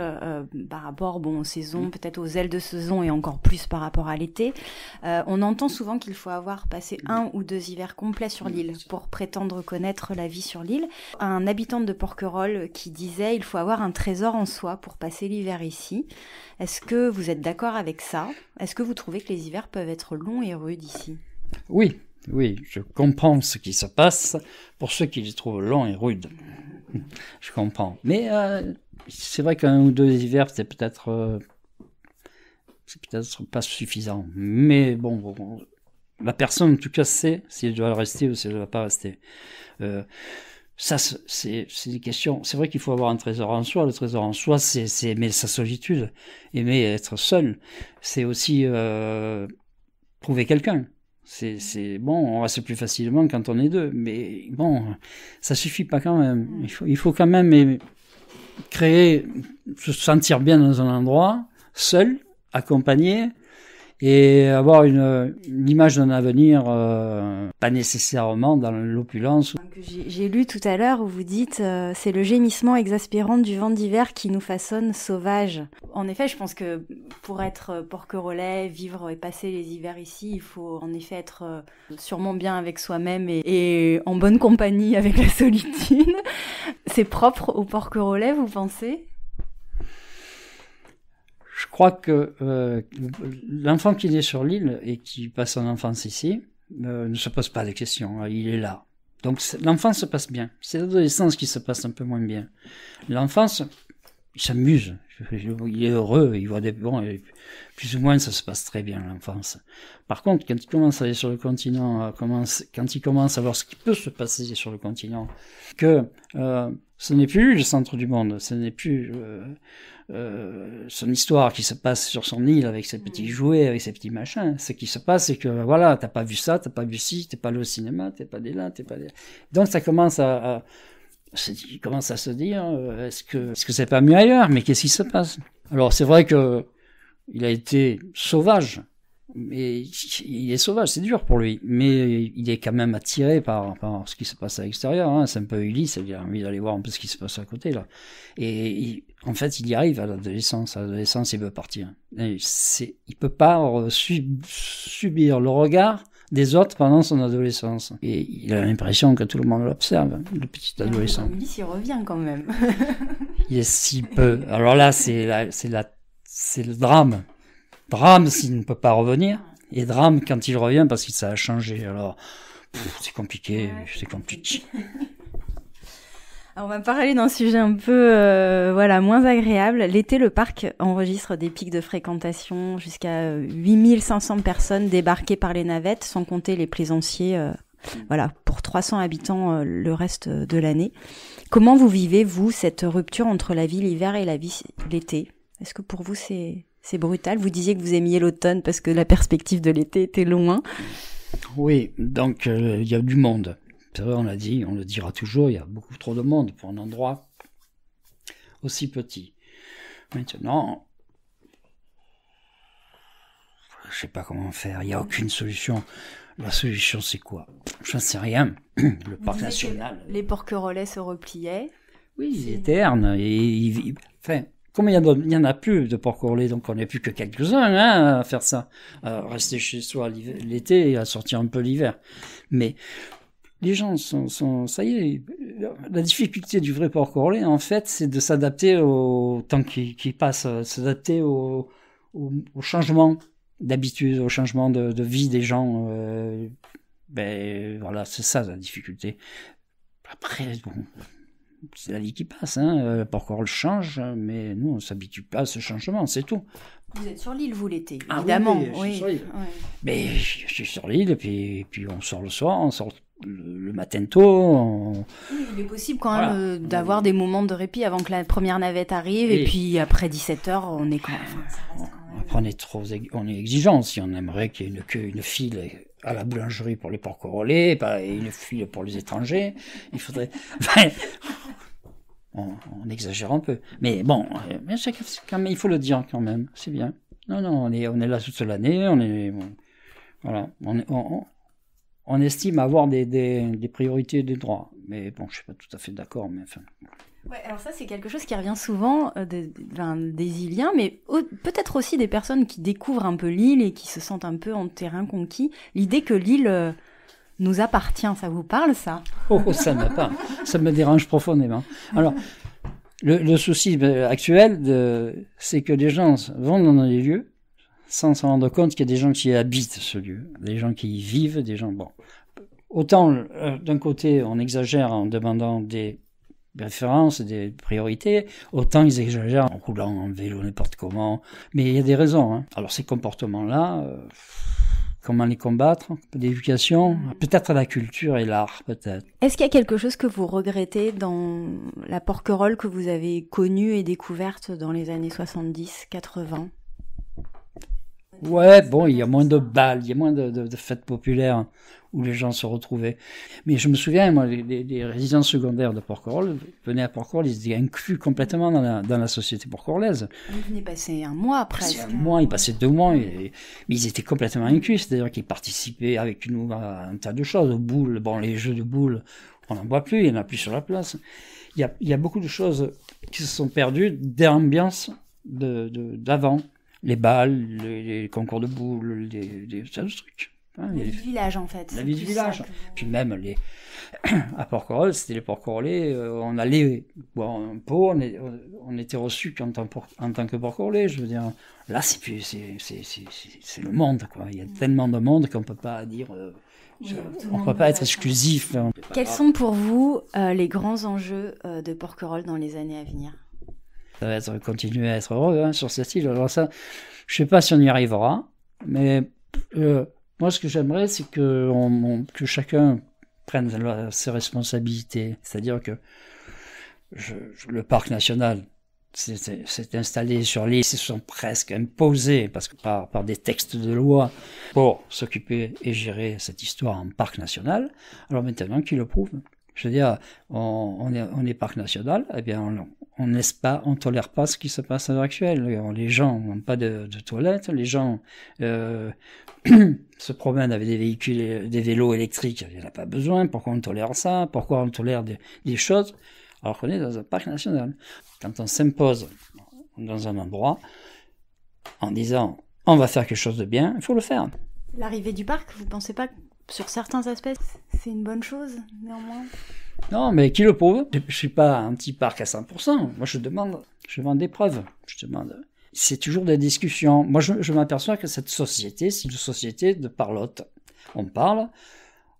par rapport aux saisons, peut-être aux ailes de saison et encore plus par rapport à l'été. On entend souvent qu'il faut avoir passé 1 ou 2 hivers complets sur l'île pour prétendre connaître la vie sur l'île. Un habitant de Porquerolles qui disait il faut avoir un trésor en soi pour passer l'hiver ici. Est-ce que vous êtes d'accord avec ça? Est-ce que vous trouvez que les hivers peuvent être longs et rudes ici? Oui, je comprends ce qui se passe pour ceux qui les trouvent longs et rudes. Je comprends. Mais c'est vrai qu'un ou 2 hivers, c'est peut-être pas suffisant. Mais bon, la personne, en tout cas, sait si elle doit rester ou si elle ne doit pas rester. Ça, c'est des questions. C'est vrai qu'il faut avoir un trésor en soi. Le trésor en soi, c'est aimer sa solitude, aimer être seul. C'est aussi trouver quelqu'un. C'est bon, on reste plus facilement quand on est 2, mais bon, ça suffit pas quand même. Il faut quand même se sentir bien dans un endroit, seul, accompagné, et avoir une image d'un avenir pas nécessairement dans l'opulence. J'ai lu tout à l'heure où vous dites c'est le gémissement exaspérant du vent d'hiver qui nous façonne sauvages. En effet, je pense que pour être porquerolais, vivre et passer les hivers ici, il faut en effet être sûrement bien avec soi-même et en bonne compagnie avec la solitude. C'est propre aux porquerolais, vous pensez ? Je crois que l'enfant qui est sur l'île et qui passe son enfance ici ne se pose pas de questions, il est là. Donc l'enfance se passe bien. C'est l'adolescence qui se passe un peu moins bien. L'enfance, il s'amuse, il est heureux, il voit des bons, et plus ou moins ça se passe très bien l'enfance. Par contre, quand il commence à aller sur le continent, quand il commence à voir ce qui peut se passer sur le continent, que ce n'est plus le centre du monde, ce n'est plus son histoire qui se passe sur son île avec ses petits jouets, avec ses petits machins. Ce qui se passe, c'est que voilà, t'as pas vu ça, t'as pas vu ci, t'es pas allé au cinéma, t'es pas allé là, t'es pas allé... Donc ça commence il commence à se dire, est-ce que c'est pas mieux ailleurs? Mais qu'est-ce qui se passe? Alors c'est vrai que il a été sauvage, mais il est sauvage, c'est dur pour lui, mais il est quand même attiré par ce qui se passe à l'extérieur, hein. C'est un peu Ulysse, il a envie d'aller voir un peu ce qui se passe à côté, là. Et en fait, il y arrive à l'adolescence. À l'adolescence, il veut partir. Il peut pas subir le regard des autres pendant son adolescence. Et il a l'impression que tout le monde l'observe, le petit adolescent. Ulysse, il revient quand même. Il est si peu. Alors là, c'est le drame. Drame s'il ne peut pas revenir, et drame quand il revient parce que ça a changé. Alors, c'est compliqué, c'est compliqué. Alors, on va parler d'un sujet un peu moins agréable. L'été, le parc enregistre des pics de fréquentation jusqu'à 8500 personnes débarquées par les navettes, sans compter les plaisanciers, pour 300 habitants le reste de l'année. Comment vous vivez, vous, cette rupture entre la vie l'hiver et la vie l'été? Est-ce que pour vous, c'est brutal? Vous disiez que vous aimiez l'automne parce que la perspective de l'été était loin. Oui, donc il y a du monde. C'est vrai, on l'a dit, on le dira toujours, il y a beaucoup trop de monde pour un endroit aussi petit. Maintenant, je sais pas comment faire, il n'y a aucune solution. La solution, c'est quoi? Je ne sais rien. Le parc national. Les porquerolais se repliaient. Oui, ils éternent. Comme il y en a plus de porquerolais, donc on n'est plus que quelques-uns à faire ça, à rester chez soi l'été et à sortir un peu l'hiver. Mais les gens ça y est, la difficulté du vrai porquerolais, en fait, c'est de s'adapter au temps qui passe, s'adapter au changement d'habitude, au changement de vie des gens. Voilà, c'est ça la difficulté. Après, bon, c'est la vie qui passe, hein. Le porquerolles change, mais nous, on s'habitue pas à ce changement, c'est tout. Vous êtes sur l'île, vous, l'été, évidemment. Oui, je suis sur l'île. Ouais. Mais je suis sur l'île, et puis on sort le soir, on sort le matin tôt. Oui, il est possible quand même d'avoir des moments de répit avant que la première navette arrive, et puis après 17h, on est quand même... Après, on est exigeant, si on aimerait qu'il y ait une file à la boulangerie pour les porquerolais, et une file pour les étrangers. Il faudrait... on exagère un peu. Mais bon, quand même, il faut le dire quand même, c'est bien. Non, on est là toute l'année, Voilà, on estime avoir des priorités des droits. Mais bon, je ne suis pas tout à fait d'accord, mais enfin... Ouais, alors ça, c'est quelque chose qui revient souvent des Iliens, mais peut-être aussi des personnes qui découvrent un peu l'île et qui se sentent un peu en terrain conquis. L'idée que l'île nous appartient, ça vous parle, ça? Oh, ça ne pas. Ça me dérange profondément. Alors, le souci actuel, c'est que les gens vont dans les lieux sans se rendre compte qu'il y a des gens qui habitent ce lieu, des gens qui y vivent, des gens... Bon, autant, d'un côté, on exagère en demandant des références, des priorités, autant ils exagèrent en roulant en vélo n'importe comment. Mais il y a des raisons. Hein. Alors ces comportements-là, comment les combattre? L'éducation, peut-être la culture et l'art, peut-être. Est-ce qu'il y a quelque chose que vous regrettez dans la Porquerolles que vous avez connue et découverte dans les années 70-80? Ouais, bon, il y a moins de balles, il y a moins de fêtes populaires où les gens se retrouvaient. Mais je me souviens, moi, les résidents secondaires de Porquerolles venaient à Porquerolles, ils étaient inclus complètement dans la société porquerolloise. Ils venaient passer un mois presque. Un mois, ils passaient 2 mois, mais ils étaient complètement inclus, c'est-à-dire qu'ils participaient avec nous à un tas de choses, aux boules, bon, les jeux de boules, on n'en voit plus, il n'y en a plus sur la place. Il y a beaucoup de choses qui se sont perdues des ambiances d'avant. Les balles, les concours de boules, des tas de trucs. Hein, la vie du village, en fait. La vie du village. Puis même, à Porquerolles, c'était les Porquerolais, on allait boire un pot, on était reçus en tant que Porquerolais, je veux dire. Là, c'est le monde, quoi. Il y a tellement de monde qu'on ne peut pas dire... on ne peut pas être exclusif. Quels sont pour vous les grands enjeux de Porquerolles dans les années à venir? Ça va être continuer à être heureux hein, sur cette île. Alors ça, je sais pas si on y arrivera, mais moi ce que j'aimerais, c'est que chacun prenne ses responsabilités. C'est-à-dire que le parc national s'est installé sur l'île, ils se sont presque imposés parce que par des textes de loi pour s'occuper et gérer cette histoire en parc national. Alors maintenant qu'ils le prouvent. Je veux dire, on est parc national, eh bien, on tolère pas ce qui se passe à l'heure actuelle. Les gens n'ont pas de toilettes, les gens se promènent avec des véhicules, des vélos électriques, il n'y en a pas besoin. Pourquoi on tolère ça? Pourquoi on tolère des choses alors qu'on est dans un parc national? Quand on s'impose dans un endroit en disant on va faire quelque chose de bien, il faut le faire. L'arrivée du parc, vous pensez pas que sur certains aspects, c'est une bonne chose, néanmoins? Non, mais qui le prouve? Je suis pas anti-parc à 100%. Moi, je demande des preuves. C'est toujours des discussions. Moi, je m'aperçois que cette société, c'est une société de parlotte. On parle,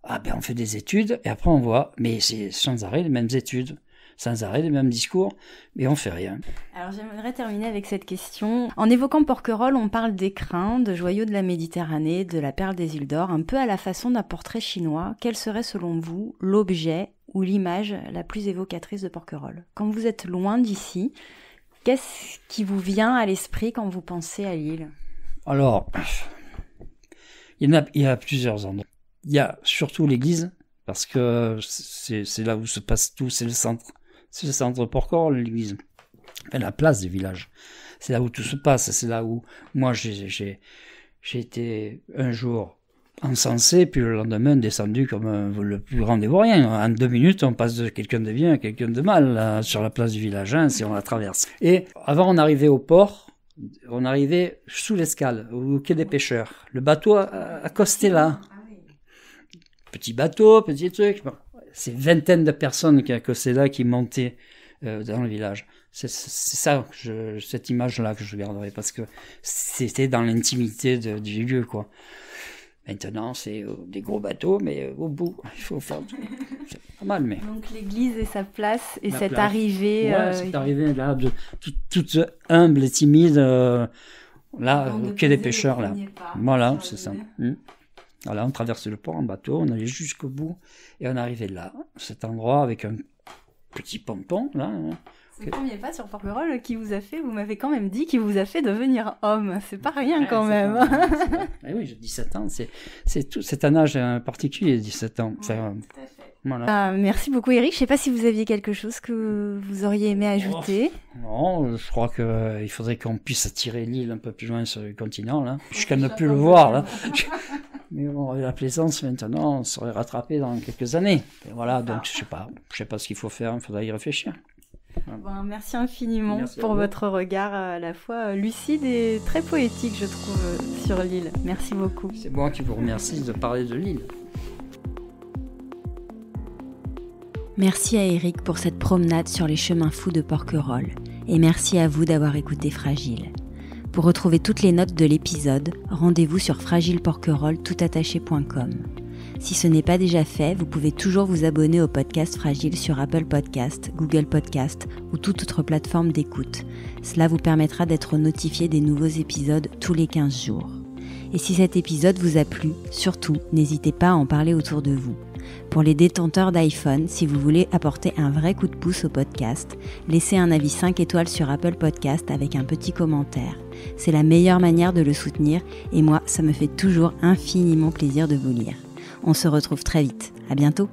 on fait des études, et après on voit, mais c'est sans arrêt les mêmes études. Sans arrêt les mêmes discours, mais on fait rien. Alors j'aimerais terminer avec cette question. En évoquant Porquerolles, on parle d'écrins, de joyaux de la Méditerranée, de la perle des îles d'Or, un peu à la façon d'un portrait chinois. Quel serait selon vous l'objet ou l'image la plus évocatrice de Porquerolles? Quand vous êtes loin d'ici, qu'est-ce qui vous vient à l'esprit quand vous pensez à l'île? Alors, il y a plusieurs endroits. Il y a surtout l'église, parce que c'est là où se passe tout, c'est le centre. C'est le centre de Porquerolles, l'église. Enfin, la place du village. C'est là où tout se passe. C'est là où, moi, j'ai été un jour encensé, puis le lendemain descendu comme le plus grand des vauriens. En 2 minutes, on passe de quelqu'un de bien à quelqu'un de mal, là, sur la place du village, hein, si on la traverse. Et avant, on arrivait au port, on arrivait sous l'escale, au quai des pêcheurs. Le bateau accostait là. Petit bateau, petit truc. Bon. C'est vingtaine de personnes qui accostaient là, qui montaient dans le village. C'est ça, cette image-là que je garderai, parce que c'était dans l'intimité du lieu, quoi. Maintenant, c'est des gros bateaux, mais au bout, il faut faire... C'est pas mal, mais... Donc l'église et sa place, et cette arrivée... Ouais, cette arrivée, là, toute humble et timide, là, au quai des pêcheurs, là. Voilà, c'est ça. Voilà, on traversait le port en bateau, on allait jusqu'au bout, et on arrivait là, cet endroit avec un petit ponton, là. C'est le premier pas sur Porquerolles qui vous a fait, vous m'avez quand même dit, qui vous a fait devenir homme. C'est pas rien quand même. Oui, j'ai 17 ans, c'est un âge particulier, 17 ans. Ouais, tout à fait. Voilà. Merci beaucoup Eric, je sais pas si vous aviez quelque chose que vous auriez aimé ajouter. Non, je crois qu'il faudrait qu'on puisse attirer l'île un peu plus loin sur le continent, là, jusqu'à ne plus le voir, là. Mais bon, la plaisance, maintenant, on serait rattrapé dans quelques années. Et voilà, donc je sais pas ce qu'il faut faire, il faudra y réfléchir. Bon, merci infiniment pour votre regard à la fois lucide et très poétique, je trouve, sur l'île. Merci beaucoup. C'est moi qui vous remercie de parler de l'île. Merci à Eric pour cette promenade sur les chemins fous de Porquerolles. Et merci à vous d'avoir écouté Fragile. Pour retrouver toutes les notes de l'épisode, rendez-vous sur fragileporquerolles.com. Si ce n'est pas déjà fait, vous pouvez toujours vous abonner au podcast Fragile sur Apple Podcast, Google Podcast ou toute autre plateforme d'écoute. Cela vous permettra d'être notifié des nouveaux épisodes tous les 15 jours. Et si cet épisode vous a plu, surtout, n'hésitez pas à en parler autour de vous. Pour les détenteurs d'iPhone, si vous voulez apporter un vrai coup de pouce au podcast, laissez un avis 5 étoiles sur Apple Podcast avec un petit commentaire. C'est la meilleure manière de le soutenir et moi, ça me fait toujours infiniment plaisir de vous lire. On se retrouve très vite. À bientôt.